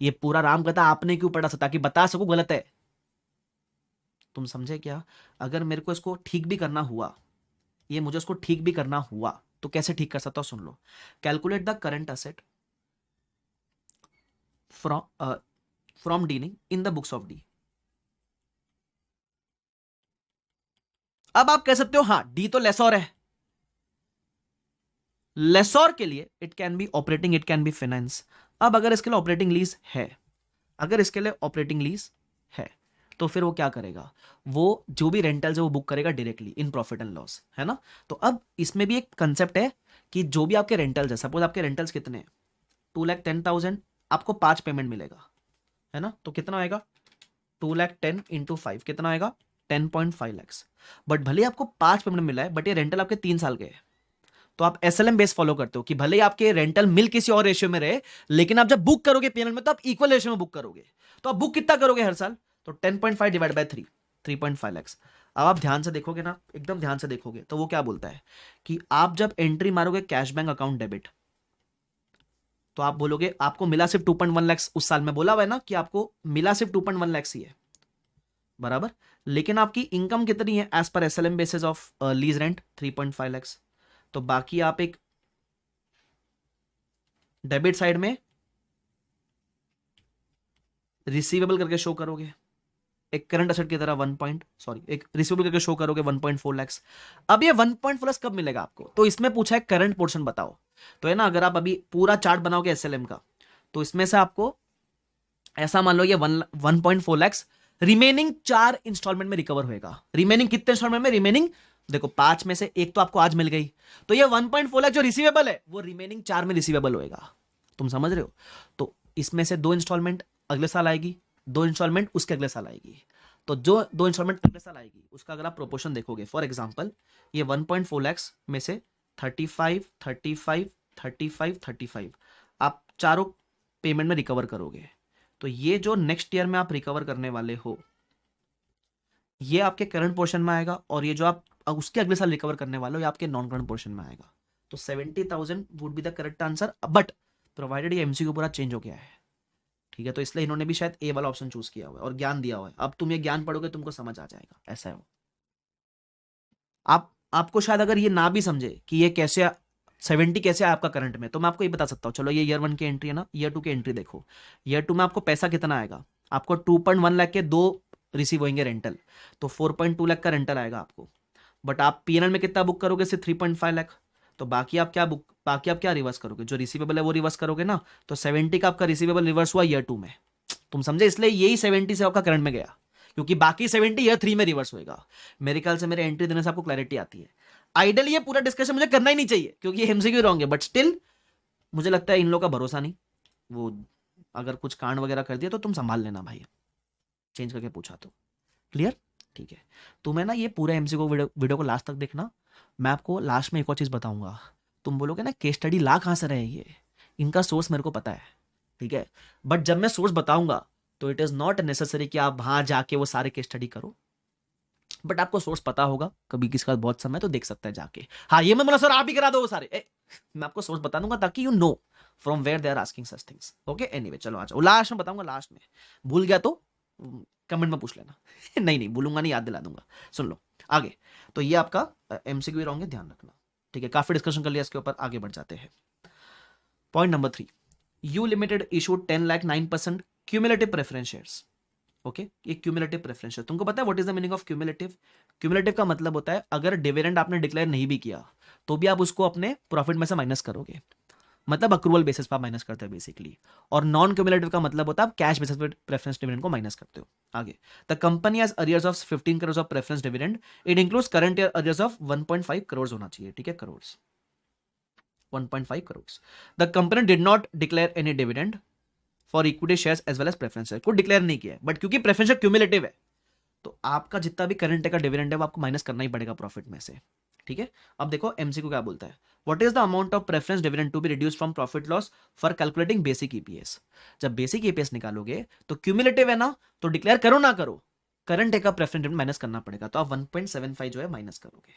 ये पूरा राम कथा आपने क्यों पढ़ा, ताकि बता सको गलत है, तुम समझे क्या। अगर मेरे को इसको ठीक भी करना हुआ, ये मुझे इसको ठीक भी करना हुआ तो कैसे ठीक कर सकता हूं, सुन लो, calculate the current asset from D नहीं in the books of D. अब आप कह सकते हो हाँ डी तो लेसोर है, लेसोर के लिए it can be operating, it can be finance. अब अगर इसके लिए ऑपरेटिंग लीज है, अगर इसके लिए ऑपरेटिंग लीज है तो फिर वो क्या करेगा, वो जो भी रेंटल्स है वो बुक करेगा directly in profit and loss, है ना। तो अब इसमें भी एक कंसेप्ट है कि जो भी आपके रेंटल्स है, सपोज आपके रेंटल्स कितने हैं 2,10,000, आपको 5 पेमेंट मिलेगा, है ना, तो कितना आएगा 2,10,000 इंटू 5 कितना आएगा 10.5 lakhs। बट भले आपको 5 पेमेंट मिला है, बट ये रेंटल आपके 3 साल के है, तो आप SLM बेस फॉलो करते हो कि भले ही आपके रेंटल मिल किसी और रेशियो में रहे, लेकिन आप जब बुक करोगे पीएनएल में तो आप इक्वल रेशियो में बुक करोगे, तो आप बुक कितना करोगे हर साल, तो 10.5 डिवाइड बाय 3, 3.5 lakhs। अब आप ध्यान से देखोगे ना, एकदम ध्यान से देखोगे तो वो क्या बोलता है कि आप जब एंट्री मारोगे कैश बैंक अकाउंट डेबिट, तो आप बोलोगे आपको मिला सिर्फ 2.1 lakhs उस साल में, बोला हुआ है ना कि आपको मिला सिर्फ 2.1 lakhs ही है, बराबर, लेकिन आपकी इनकम कितनी है एज पर SLM basis of lease rent 3.5 lakhs, तो बाकी आप एक डेबिट साइड में रिसीवेबल करके शो करोगे, एक करंट असेट की तरह एक रिसीवेबल करके शो करोगे 1.4 lakhs। अब ये 1.4 lakhs कब मिलेगा आपको, तो इसमें पूछा है करंट पोर्शन बताओ, तो है ना, अगर आप अभी पूरा चार्ट बनाओगे SLM का, तो इसमें से आपको ऐसा मान लो ये 1.4 lakhs रिमेनिंग 4 इंस्टॉलमेंट में रिकवर होएगा। रिमेनिंग कितने इंस्टॉलमेंट में, रिमेनिंग देखो 5 में से एक तो आपको आज मिल गई, तो ये 1.4 लाख जो रिसीवेबल है वो रिमेनिंग 4 में रिसीवेबल होएगा, तुम समझ रहे हो। तो इसमें से 2 इंस्टॉलमेंट अगले साल आएगी, 2 इंस्टॉलमेंट उसके अगले साल आएगी, तो जो 2 इंस्टॉलमेंट अगले साल आएगी उसका अगर आप प्रोपोर्शन देखोगे, फॉर एग्जाम्पल ये 1.4 lakhs में से 35, 35, 35, 35 आप चारों पेमेंट में रिकवर करोगे, तो ये जो नेक्स्ट ईयर में आप रिकवर करने वाले हो ये आपके करंट पोर्शन में आएगा, और ये जो आप उसके अगले साल रिकवर करने वाले हो ये आपके नॉन करंट पोर्शन में आएगा। तो 70,000 would be the correct answer, but provided ये एमसीक्यू पूरा चेंज हो गया है, ठीक है, तो इसलिए इन्होंने भी शायद ए वाला ऑप्शन चूज किया हुआ है और ज्ञान दिया हुआ है। अब तुम ये ज्ञान पढ़ोगे तुमको समझ आ जाएगा, ऐसा है वो। आपको शायद अगर ये ना भी समझे कि ये कैसे 70 कैसे है आपका करंट में, तो मैं आपको ये बता सकता हूँ, चलो ये ईयर 1 की एंट्री है ना, ईयर 2 की एंट्री देखो, ईयर 2 में आपको पैसा कितना आएगा, आपको 2.1 लाख के 2 रिसीव होंगे रेंटल, तो 4.2 लाख का रेंटल आएगा आपको, बट आप पीएनएल में कितना बुक करोगे सिर्फ 3.5 लाख, तो बाकी आप क्या रिवर्स करोगे, जो रिसीवेबल है वो रिवर्स करोगे ना, तो 70 का आपका रिसीवेबल रिवर्स हुआ ईयर 2 में, तुम समझे, इसलिए यही 70 से आपका करंट में गया, क्योंकि बाकी 70 ईयर 3 में रिवर्स होएगा। मेरे ख्याल से मेरे एंट्री देने से आपको क्लैरिटी आती है। आइडियली ये पूरा डिस्कशन मुझे करना ही नहीं चाहिए क्योंकि ये एमसीक्यू रॉन्ग है, बट स्टिल मुझे लगता है इन लोगों का भरोसा नहीं, वो अगर कुछ कांड वगैरह कर दिया तो तुम संभाल लेना भाई, चेंज करके पूछा तो। क्लियर? ठीक है। तुम्हें ना ये पूरे एमसीक्यू वीडियो को लास्ट तक देखना। मैं आपको लास्ट में एक और चीज बताऊंगा। तुम बोलोगे ना केस स्टडी ला कहां से रहे ये, इनका सोर्स मेरे को पता है, ठीक है, बट जब मैं सोर्स बताऊंगा तो इट इज नॉट नेसेसरी कि आप वहां जाके वो सारे केस स्टडी करो, बट आपको सोर्स पता होगा, कभी किसका बहुत समय तो देख सकता है जाके। हाँ ये मैं बोला सर आप ही करा दो वो सारे, मैं आपको सोर्स बता दूंगा ताकि you know from where they are asking such things. Okay anyway चलो आ जाओ, लास्ट में बताऊंगा, लास्ट में भूल गया तो कमेंट में पूछ लेना नहीं नहीं भूलूंगा नहीं, याद दिला दूंगा। सुन लो आगे। तो ये आपका एमसीक्यू रहोगे, ध्यान रखना, ठीक है। काफी डिस्कशन कर लिया इसके ऊपर, आगे बढ़ जाते हैं। Point number 3, you limited issued 10,09% cumulative preference shares. Okay, ये क्यूमुलेटिव प्रेफरेंस शेयर, तुमको पता है what is the meaning of cumulative? Cumulative का मतलब होता है अगर डिविडेंड आपने डिक्लेयर नहीं भी किया तो भी आप उसको अपने प्रॉफिट में से माइनस करोगे, मतलब अक्रूवल बेसिस पर आप माइनस करते हो बेसिकली। और नॉन क्यूमुलेटिव का मतलब होता है आप कैश बेसिस पे प्रेफरेंस डिविडेंड को माइनस करते हो। आगे, the company has arrears of 15 crore of preference dividend, it includes current year arrears of 1.5 crore होना चाहिए, ठीक है, crore 1.5 crore. The company did not declare any dividend for equity shares as well as preference share, को declare नहीं किया है, बट क्योंकि preference share cumulative है तो आपका जितना भी करंट का डिविडेंड है वो आपको माइनस करना ही पड़ेगा प्रॉफिट में से, ठीक है। अब देखो एमसीक्यू क्या बोलता है, what is the amount of preference dividend to be reduce from profit loss for calculating basic EPS. जब बेसिक ईपीएस निकालोगे तो क्यूमुलेटिव है ना, तो डिक्लेयर करो ना करो करंट का प्रेफरेंस डिविडेंड माइनस करना पड़ेगा, तो आप 1.75 जो है माइनस करोगे,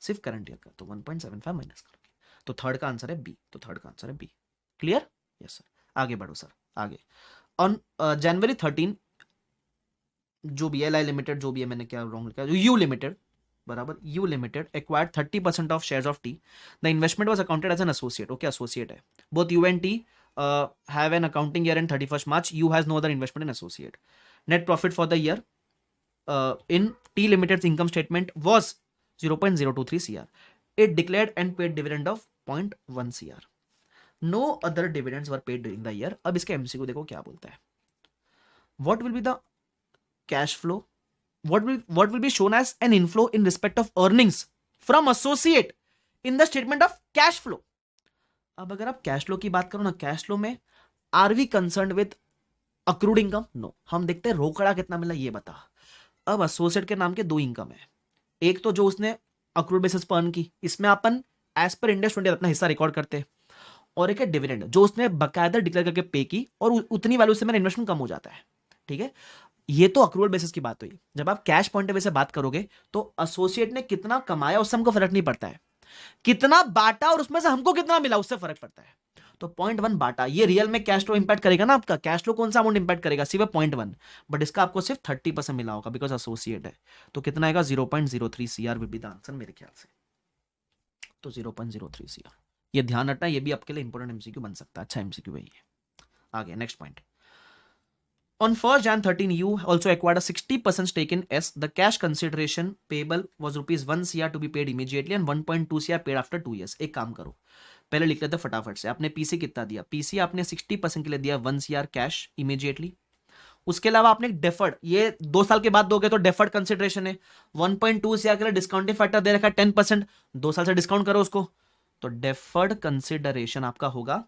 सिर्फ करंट ईयर का, तो 1.75 माइनस करोगे, तो थर्ड का आंसर है बी, तो थर्ड का आंसर है बी। क्लियर? Yes sir. आगे बढ़ो सर, आगे। ऑन जनवरी 13, जो भी एल आई लिमिटेड, जो भी है, मैंने क्या रॉन्ग लिखा, यू लिमिटेड बराबर, U limited acquired 30% of shares of T, the investment was accounted as an associate. Okay, associate है, both U and T have an accounting year end 31st March, U has no other investment in associate. Net profit for the year in T Limited's income statement was 0.023 CR. It declared and paid dividend of 0.1 CR. No other dividends were paid during the year. अब इसके MCQ देखो क्या बोलता है. What will be the cash flow? What will be shown as an inflow in respect of earnings from associate in the statement of cash flow? अब अगर आप cash flow की बात करो ना, कैश फ्लो में are we concern with accrued income? No, हम देखते हैं रोकड़ा कितना मिला ये बता। अब एसोसिएट के नाम के दो इनकम है, एक तो जो उसने अक्रूड बेसिस पर अर्न की, इसमें अपन एज पर इंडेक्स 20 अपना हिस्सा रिकॉर्ड करते हैं, और एक है डिविडेंड जो उसने बकायदा डिक्लेयर करके पे की और उतनी वैल्यू से मेरा इन्वेस्टमेंट कम हो जाता है, ठीक है। ये तो अक्रूवल बेसिस की बात हुई। जब आप कैश पॉइंट ऑफ व्यू से बात करोगे तो एसोसिएट ने कितना कमाया उससे हमको फर्क नहीं पड़ता है, कितना बांटा और उसमें से हमको कितना मिला उससे फर्क पड़ता है। तो 0.1 बांटा, ये रियल में कैश फ्लो इंपैक्ट करेगा ना, आपका कैश फ्लो कौन सा अमाउंट इंपैक्ट करेगा, सिर्फ 0.1, बट इसका आपको सिर्फ 30% मिला होगा बिकॉज एसोसिएट है, तो कितना आएगा 0.03 CR will be the answer मेरे ख्याल से, तो 0.03 CR। ये ध्यान रखना, ये भी आपके लिए इंपॉर्टेंट एमसीक्यू बन सकता है, अच्छा एमसीक्यू है ये। आगे next point, on 1st Jan 13 you also acquired a 60% stake in S. The cash consideration payable was rupees 1 CR to be paid immediately and 1.2 CR paid after 2 years. एक काम करो, पहले लिख लेते फटाफट से। आपने पीसी कितना दिया, पीसी आपने 60% के लिए दिया 1 CR कैश इमीडिएटली। उसके अलावा आपने डेफर्ड, ये 2 साल के बाद दोगे तो डेफर्ड कंसिडरेशन है, 1.2 CR के लिए डिस्काउंटिंग फैक्टर दे रखा है 10%, 2 साल से डिस्काउंट करो उसको, तो डेफर्ड कंसिडरेशन आपका होगा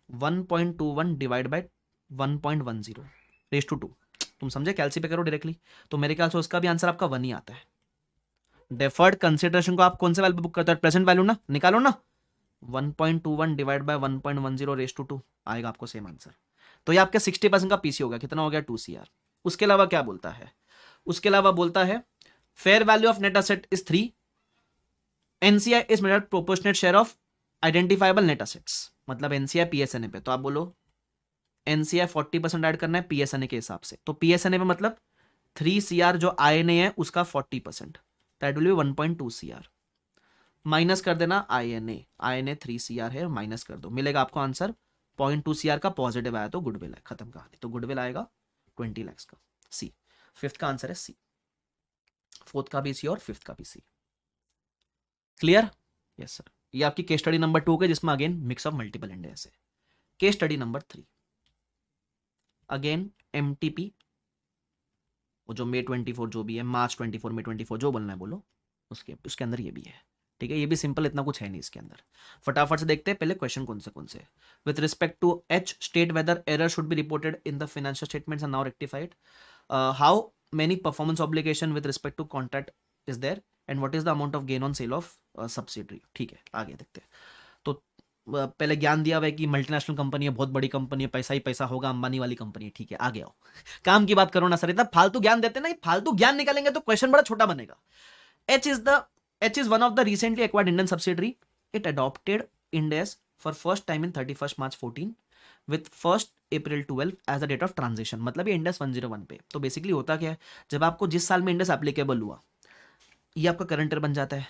1.21 डिवाइड बाय 1.10 रेस टू 2। तुम समझे, कैलसी पे करो डायरेक्टली, तो मेरे ख्याल से उसका भी आंसर आपका 1 ही आता है। डेफर्ड कंसिडरेशन को आप कौन से वैल्यू पे बुक करते हो, प्रेजेंट वैल्यू ना, निकालो ना, 1.21 डिवाइड बाय 1.10 रेस टू 2 आएगा आपको सेम आंसर। तो ये आपके 60% का पीसी हो गया, कितना हो गया 2 CR। उसके अलावा क्या बोलता है, उसके अलावा बोलता है fair value of net asset is 3, NCI is measured proportionate share of identifiable net assets, मतलब एनसीआई पीएसएनए पे, तो आप बोलो एनसीआई 40% ऐड करना है पीएसएनए के हिसाब से, तो पीएसएनए पे मतलब 3 CR जो आईएनए है उसका 40%, that will B 1.2 CR, minus कर देना आईएनए, आईएनए 3 CR है, माइनस कर दो, मिलेगा आपको आंसर 0.2 CR का पॉजिटिव आया तो गुडविल है, खत्म कहानी, तो गुडविल आएगा 20 लाख का। सी, फिफ्थ का आंसर है सी, फोर्थ का भी सी और फिफ्थ का भी सी। क्लियर? Yes sir. ये आपकी केस स्टडी नंबर 2 के, जिसमें again mix of multiple index है। Case study number 3 again MTP, वो जो May 24 जो भी है, March 24 May 24 जो बोलना है बोलो, उसके अंदर ये भी है, ठीक है, ये भी सिंपल, इतना कुछ है नहीं इसके अंदर। फटाफट से देखते हैं पहले क्वेश्चन कौन से। With respect to H, state whether error should be reported in the financial statements or now rectified. How many performance obligation with respect to contract is there and what is the amount of gain on sale of subsidiary. ठीक है, आगे देखते हैं। तो पहले ज्ञान दिया हुआ है कि मल्टीनेशनल कंपनी है, बहुत बड़ी कंपनी है, पैसा ही पैसा होगा, अंबानी वाली कंपनी है। ठीक है, आगे आओ, काम की बात करो ना सर, इतना फालतू ज्ञान देते ना, फालतू ज्ञान निकालेंगे तो क्वेश्चन बड़ा छोटा बनेगा। H is one of the recently acquired Indian subsidiary. It adopted Ind AS for first time in 31st March 14 with 1st April 12 as the date of transition. मतलब ये Ind AS 101 पे। तो बेसिकली होता क्या है, जब आपको जिस साल में Ind AS एप्लीकेबल हुआ, ये आपका करंट ईयर बन जाता है,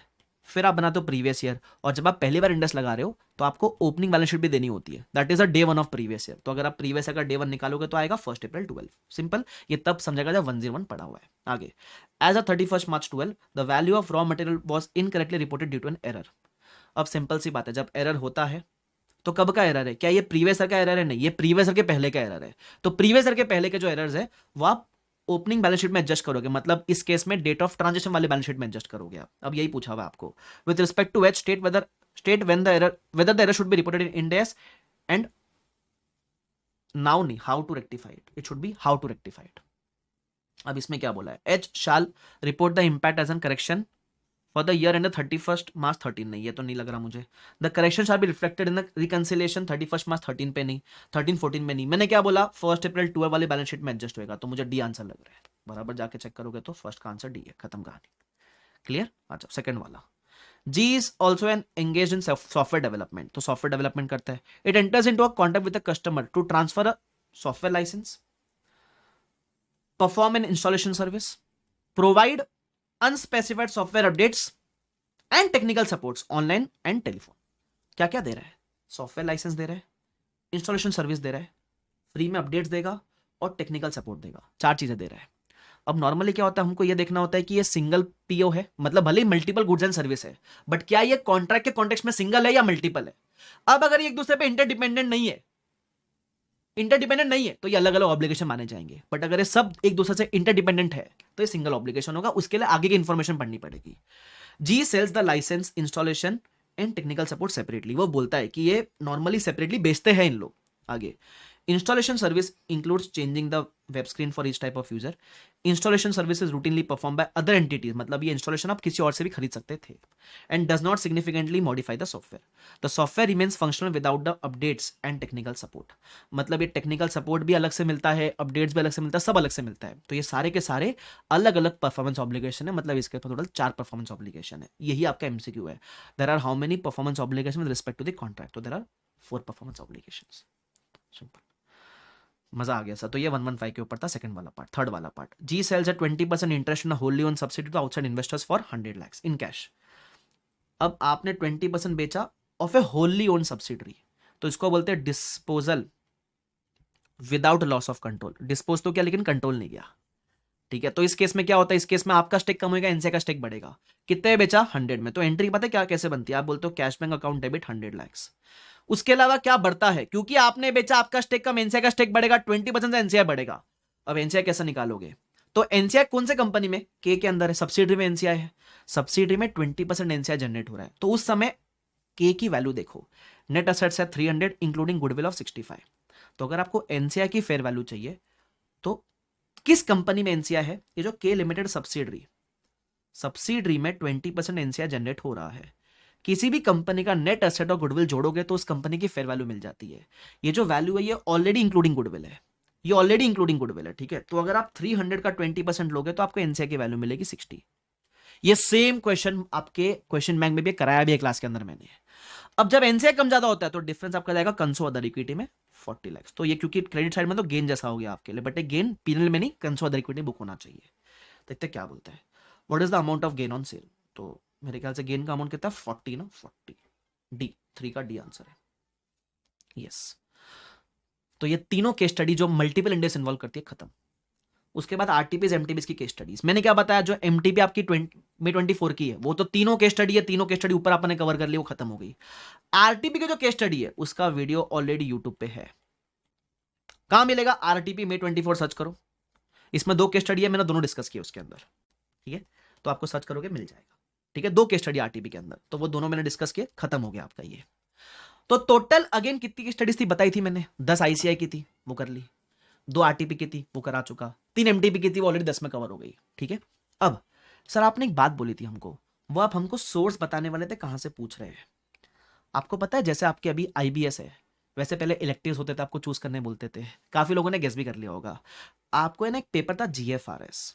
फिर आप बनाते हो प्रीवियस ईयर, और जब आप पहली बार Ind AS लगा रहे हो तो आपको ओपनिंग बैलेंस शीट भी देनी होती है, that is a day one of previous year. तो अगर आप प्रीवियस ईयर का डे वन निकालोगे तो आएगा 1st April 12। सिंपल, ये तब समझेगा जब 101 पड़ा हुआ है। आगे, as a 31st March 12 the value of raw material was incorrectly reported due to an error. अब सिंपल सी बात है, जब एरर होता है तो कब का एरर है, क्या ये प्रीवियस ईयर का एरर है? नहीं, ये प्रीवियस ईयर के पहले का एरर है। तो प्रीवियस ईयर के पहले के जो एरर्स है वो आप ओपनिंग बैलेंस शीट में एडजस्ट करोगे, मतलब इस केस में डेट ऑफ ट्रांजेक्शन वाले बैलेंस शीट में एडजस्ट करोगे आप। अब यही पूछा हुआ आपको, with respect to H, state when the error, whether the error should be reported in Ind AS and now नहीं, how to rectify it, it should be how to rectify it. अब इसमें क्या बोला है, H shall report the impact as an correction for the year end 31st March 13। नहीं, ये तो नहीं लग रहा मुझे। The correction shall be reflected in the reconciliation 31st March 13 पे नहीं, 13-14 में नहीं। मैंने क्या बोला, 1st April 12 वाले बैलेंस शीट में एडजस्ट होएगा, तो मुझे डी आंसर लग रहा है। बराबर जाके चेक करोगे तो फर्स्ट का आंसर डी है, खत्म कहानी। क्लियर? अच्छा, सेकंड वाला, G is also an engage in software development. तो सॉफ्टवेयर डेवलपमेंट करता है। It enters into a contract with the customer to transfer a software licence, perform an installation service, provide unspecified software updates and technical supports online and telephone. क्या क्या दे रहा है, software licence दे रहा है, installation service दे रहा है, free में updates देगा और टेक्निकल सपोर्ट देगा। 4 चीजें दे रहा है। अब नॉर्मली क्या होता है, हमको ये देखना होता है कि ये सिंगल पीओ है, मतलब भले ही मल्टीपल गुड्स एंड सर्विस है, बट क्या ये कॉन्ट्रैक्ट के कॉन्टेक्स्ट में सिंगल है या मल्टीपल है। अब अगर ये एक दूसरे पे इंटरडिपेंडेंट नहीं है तो ये अलग अलग ऑब्लिगेशन माने जाएंगे, बट अगर ये सब एक दूसरे से इंटरडिपेंडेंट है तो ये सिंगल ऑब्लिगेशन होगा। उसके लिए आगे की इंफॉर्मेशन पढ़नी पड़ेगी। G sells the licence, installation and technical support separately. वो बोलता है कि ये नॉर्मली सेपरेटली बेचते हैं इन लोग। आगे, installation service includes changing the web screen for each type of user. Installation service is routinely perform by other entities, मतलब ये इंस्टॉलेशन आप किसी और से भी खरीद सकते थे। And does not significantly modify the software. The software remains functional without the updates and technical support. मतलब ये टेक्निकल सपोर्ट भी अलग से मिलता है, अपडेट्स भी अलग से मिलता है, सब अलग से मिलता है। तो ये सारे के सारे अलग अलग परफॉर्मेंस ऑब्लिगेशन है, मतलब इसके टोटल 4 परफॉर्मेंस ऑब्लिगेशन है। यही आपका एमसीक्यू है। There are how many performance obligation with respect to the contract. तो there are 4 performance obligations. Simple, मजा आ गया सर। तो ये 115 के ऊपर था सेकंड वाला पार्ट। थर्ड वाला part, G sells at 20% interest in wholly owned subsidy to outside investors for 100 lakhs in cash. अब आपने 20% बेचा of a wholly owned subsidiary, तो इसको बोलते हैं disposal without loss of control. Dispose तो किया लेकिन कंट्रोल नहीं किया। ठीक है, तो इस केस में क्या होता है, इस केस में आपका स्टेक कम होगा, एनसीए का स्टेक बढ़ेगा। कितने बेचा, 100 में। तो एंट्री पता है क्या कैसे बनती है, आप बोलते हो cash bank account debit 100 lakhs। उसके अलावा क्या बढ़ता है, क्योंकि आपने बेचा, आपका स्टेक कम, एनसीआई का स्टेक बढ़ेगा, 20% से एनसीआई बढ़ेगा। अब एनसीआई कैसे निकालोगे, तो एनसीआई कौन से कंपनी में, के अंदर है, सब्सिडरी में एनसीआई है, सब्सिडरी में 20% एनसीआई जनरेट हो रहा है। तो उस समय के की वैल्यू देखो, नेट असेट्स है 300 इंक्लूडिंग गुडविल ऑफ 65। तो अगर आपको एनसीआई की फेयर वैल्यू चाहिए तो किस कंपनी में एनसीआई है, ये जो के लिमिटेड सब्सिडरी में 20% एनसीआई जनरेट हो रहा है। किसी भी कंपनी का नेट एसेट और गुडविल जोड़ोगे तो उस कंपनी की फेयर वैल्यू मिल जाती है। ये जो वैल्यू है ये ऑलरेडी इंक्लूडिंग गुडविल है, ये ऑलरेडी इंक्लूडिंग गुडविल है। ठीक है, तो अगर आप 300 का 20% लोगे तो आपको एनसीआई की वैल्यू मिलेगी 60। ये सेम क्वेश्चन आपके क्वेश्चन बैंक में भी कराया भी है क्लास के अंदर मैंने। अब जब एनसीआई कम ज्यादा होता है तो डिफरेंस आपका जाएगा कंसो अदर इक्विटी में 40 lakhs। तो ये क्योंकि क्रेडिट साइड में तो गेन जैसा हो गया आपके लिए, बट गेन पीएनएल में नहीं, कंसो अदर इक्विटी बुक होना चाहिए। देखते क्या बोलता है, what is the amount of gain on cell. तो मेरे ख्याल से गेन का अमाउंट कितना है, 40 ना, 40। डी, 3 का डी आंसर है। यस, तो ये तीनों केस स्टडी जो मल्टीपल इंडेक्स इन्वॉल्व करती है, खत्म। उसके बाद आरटीपीज एमटीपीज की केस स्टडीज। मैंने क्या बताया, जो एमटीपी आपकी 24 की है वो तो तीनों केस स्टडी है, तीनों केस स्टडी ऊपर आपने कवर कर ली, वो खत्म हो गई। आरटीपी की जो केस स्टडी है उसका वीडियो ऑलरेडी यूट्यूब पे है। कहां मिलेगा, आरटीपी May 24 सर्च करो, इसमें 2 केस स्टडी है, मैंने दोनों डिस्कस किए उसके अंदर। ठीक है, तो आपको सर्च करोगे मिल जाएगा। ठीक है, 2 केस स्टडी आरटीपी के अंदर, तो वो दोनों मैंने डिस्कस किए, खत्म हो गया आपका ये। तो टोटल अगेन कितनी की स्टडीज थी बताई थी मैंने, 10 आईसीआई की थी वो कर ली, 2 आरटीपी की थी वो करा चुका, 3 एमटीपी की थी वो ऑलरेडी 10 में कवर हो गई। ठीक है, अब सर आपने एक बात बोली थी हमको, वो आप हमको सोर्स बताने वाले थे, कहां से पूछ रहे हैं। आपको पता है जैसे आपके अभी आईबीएस है, वैसे पहले इलेक्टिव्स होते थे, आपको चूज करने बोलते थे, काफी लोगों ने गेस भी कर लिया होगा। आपको है ना एक पेपर था जीएफआरएस,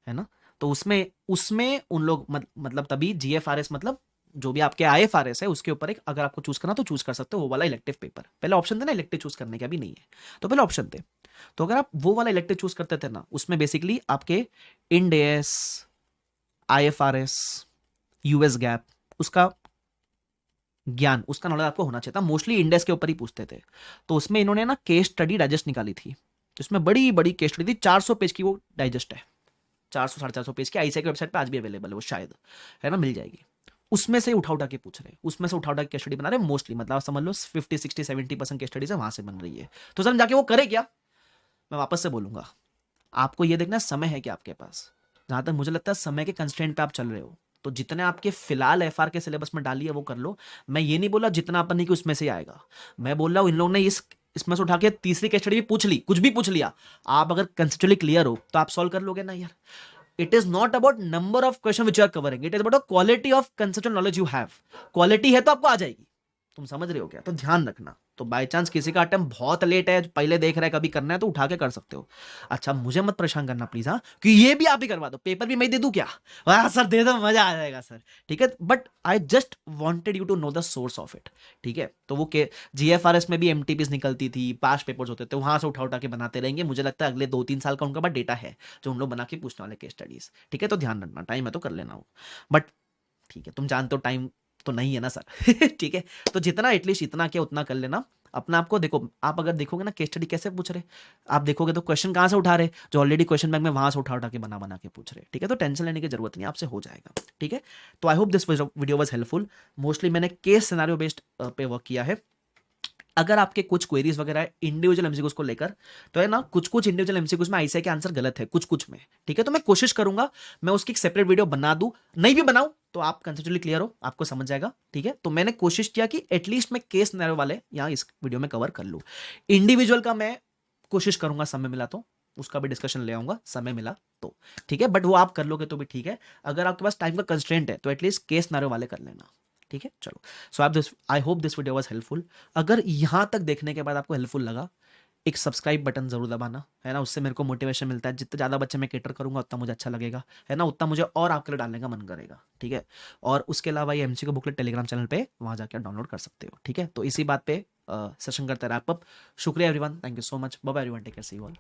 है ना, तो उसमें उसमें उन लोग मतलब तभी जीएफआरएस मतलब जो भी आपके आईएफआरएस है उसके ऊपर एक, अगर आपको चूज करना तो चूज कर सकते हो वो वाला इलेक्टिव पेपर। पहले ऑप्शन थे ना इलेक्टिव चूज करने के, अभी नहीं है, तो पहले ऑप्शन थे। तो अगर आप वो वाला इलेक्टिव चूज करते थे ना, उसमें बेसिकली आपके Ind AS, IFRS, US gap, उसका ज्ञान, उसका नॉलेज आपको होना चाहिए था। मोस्टली इंडेक्स के ऊपर ही पूछते थे। तो उसमें इन्होंने ना केस स्टडी डाइजेस्ट निकाली थी, उसमें बड़ी बड़ी केस स्टडी थी, 400 पेज की वो डाइजेस्ट है, 400 450 पेज की, आईसीआई की वेबसाइट पे आज भी अवेलेबल है वो शायद, है ना, मिल जाएगी। उसमें से उठा उठा के पूछ रहे हैं, उसमें से उठा उठा के केस स्टडी बना रहे हैं मोस्टली, मतलब समझ लो 50 60 70% केस स्टडी से वहां से बन रही है। तो सर जाके वो करे क्या, मैं वापस से बोलूंगा, आपको ये देखना समय है कि आपके पास, जहां तक मुझे लगता है समय के कंस्ट्रेंट पे आप चल रहे हो, तो जितने आपके फिलहाल एफआर के सिलेबस में डाली है वो कर लो। मैं ये नहीं बोला जितना अपन नहीं कि उसमें से आएगा, मैं बोल रहा हूं इन लोगों ने इसमें से उठा के तीसरी केस स्टडी भी पूछ ली, कुछ भी पूछ लिया, आप अगर कंसेप्चुअली क्लियर हो तो आप सॉल्व कर लोगे ना यार। It is not about number of question which you are covering, it is about quality of conceptual knowledge you have. Quality है तो आपको आ जाएगी, तुम समझ रहे हो क्या, तो ध्यान रखना। तो बाय चांस किसी का अटेम्प्ट बहुत लेट है, पहले देख रहा है, कभी करना है तो उठा के कर सकते हो। अच्छा मुझे मत परेशान करना प्लीज, हाँ, कि ये भी आप ही करवा दो, पेपर भी मैं दे दूं क्या, वाह सर दे दो, मजा आ जाएगा सर। ठीक है, but I just wanted you to know the source of it. ठीक है, तो वो के जीएफआरएस में भी एमटीपीज निकलती थी, पास पेपर्स होते थे, वहां से उठा उठा के बनाते रहेंगे। मुझे लगता है अगले 2-3 साल का उनका पास डेटा है जो उन लोग बना के पूछने वाले केस स्टडीज। ठीक है, तो ध्यान रखना, टाइम है तो कर लेना वो, बट ठीक है, तुम जानते हो टाइम तो नहीं है ना सर। ठीक है, तो जितना एटलीस्ट इतना क्या उतना कर लेना अपना। आपको देखो, आप अगर देखोगे ना केस स्टडी कैसे पूछ रहे, आप देखोगे तो क्वेश्चन कहां से उठा रहे, जो ऑलरेडी क्वेश्चन बैंक में वहां से उठा उठा के बना बना के पूछ रहे। ठीक है, तो टेंशन लेने की जरूरत नहीं, आपसे हो जाएगा। ठीक है, तो आई hope this video was helpful. Mostly मैंने केस सिनेरियो बेस्ड पे वर्क किया है। अगर आपके कुछ क्वेरीज वगैरह है इंडिविजुअल एमसीक्यूज को लेकर, तो है ना, कुछ कुछ इंडिविजुअल एमसीक्यूज में आईसीआई के आंसर गलत है, कुछ कुछ में। ठीक है, तो मैं कोशिश करूंगा मैं उसकी एक सेपरेट वीडियो बना दूं, नहीं भी बनाऊं तो आप कंसेप्चुअली क्लियर हो, आपको समझ जाएगा। ठीक है, तो मैंने कोशिश किया कि एटलीस्ट मैं केस सिनेरियो वाले यहाँ इस वीडियो में कवर कर लूं। इंडिविजुअल का मैं कोशिश करूंगा, समय मिला तो उसका भी डिस्कशन ले आऊंगा, समय मिला तो। ठीक है, बट वो आप कर लोगे तो भी ठीक है, अगर आपके पास टाइम का कंस्ट्रेंट है तो एटलीस्ट केस सिनेरियो वाले कर लेना। ठीक है, चलो, सो आप this, I hope this video was helpful. अगर यहां तक देखने के बाद आपको हेल्पफुल लगा, एक सब्सक्राइब बटन जरूर दबाना, है ना, उससे मेरे को मोटिवेशन मिलता है। जितने ज़्यादा बच्चे मैं केटर करूंगा उतना मुझे अच्छा लगेगा, है ना, उतना मुझे और आपके लिए डालने का मन करेगा। ठीक है, और उसके अलावा ये एमसीक्यू बुकलेट टेलीग्राम चैनल पे वहां जाकर डाउनलोड कर सकते हो। ठीक है, तो इसी बात पे सेशन करते रैप अप। शुक्रिया everyone, thank you so much, bye bye everyone, take care, see you all.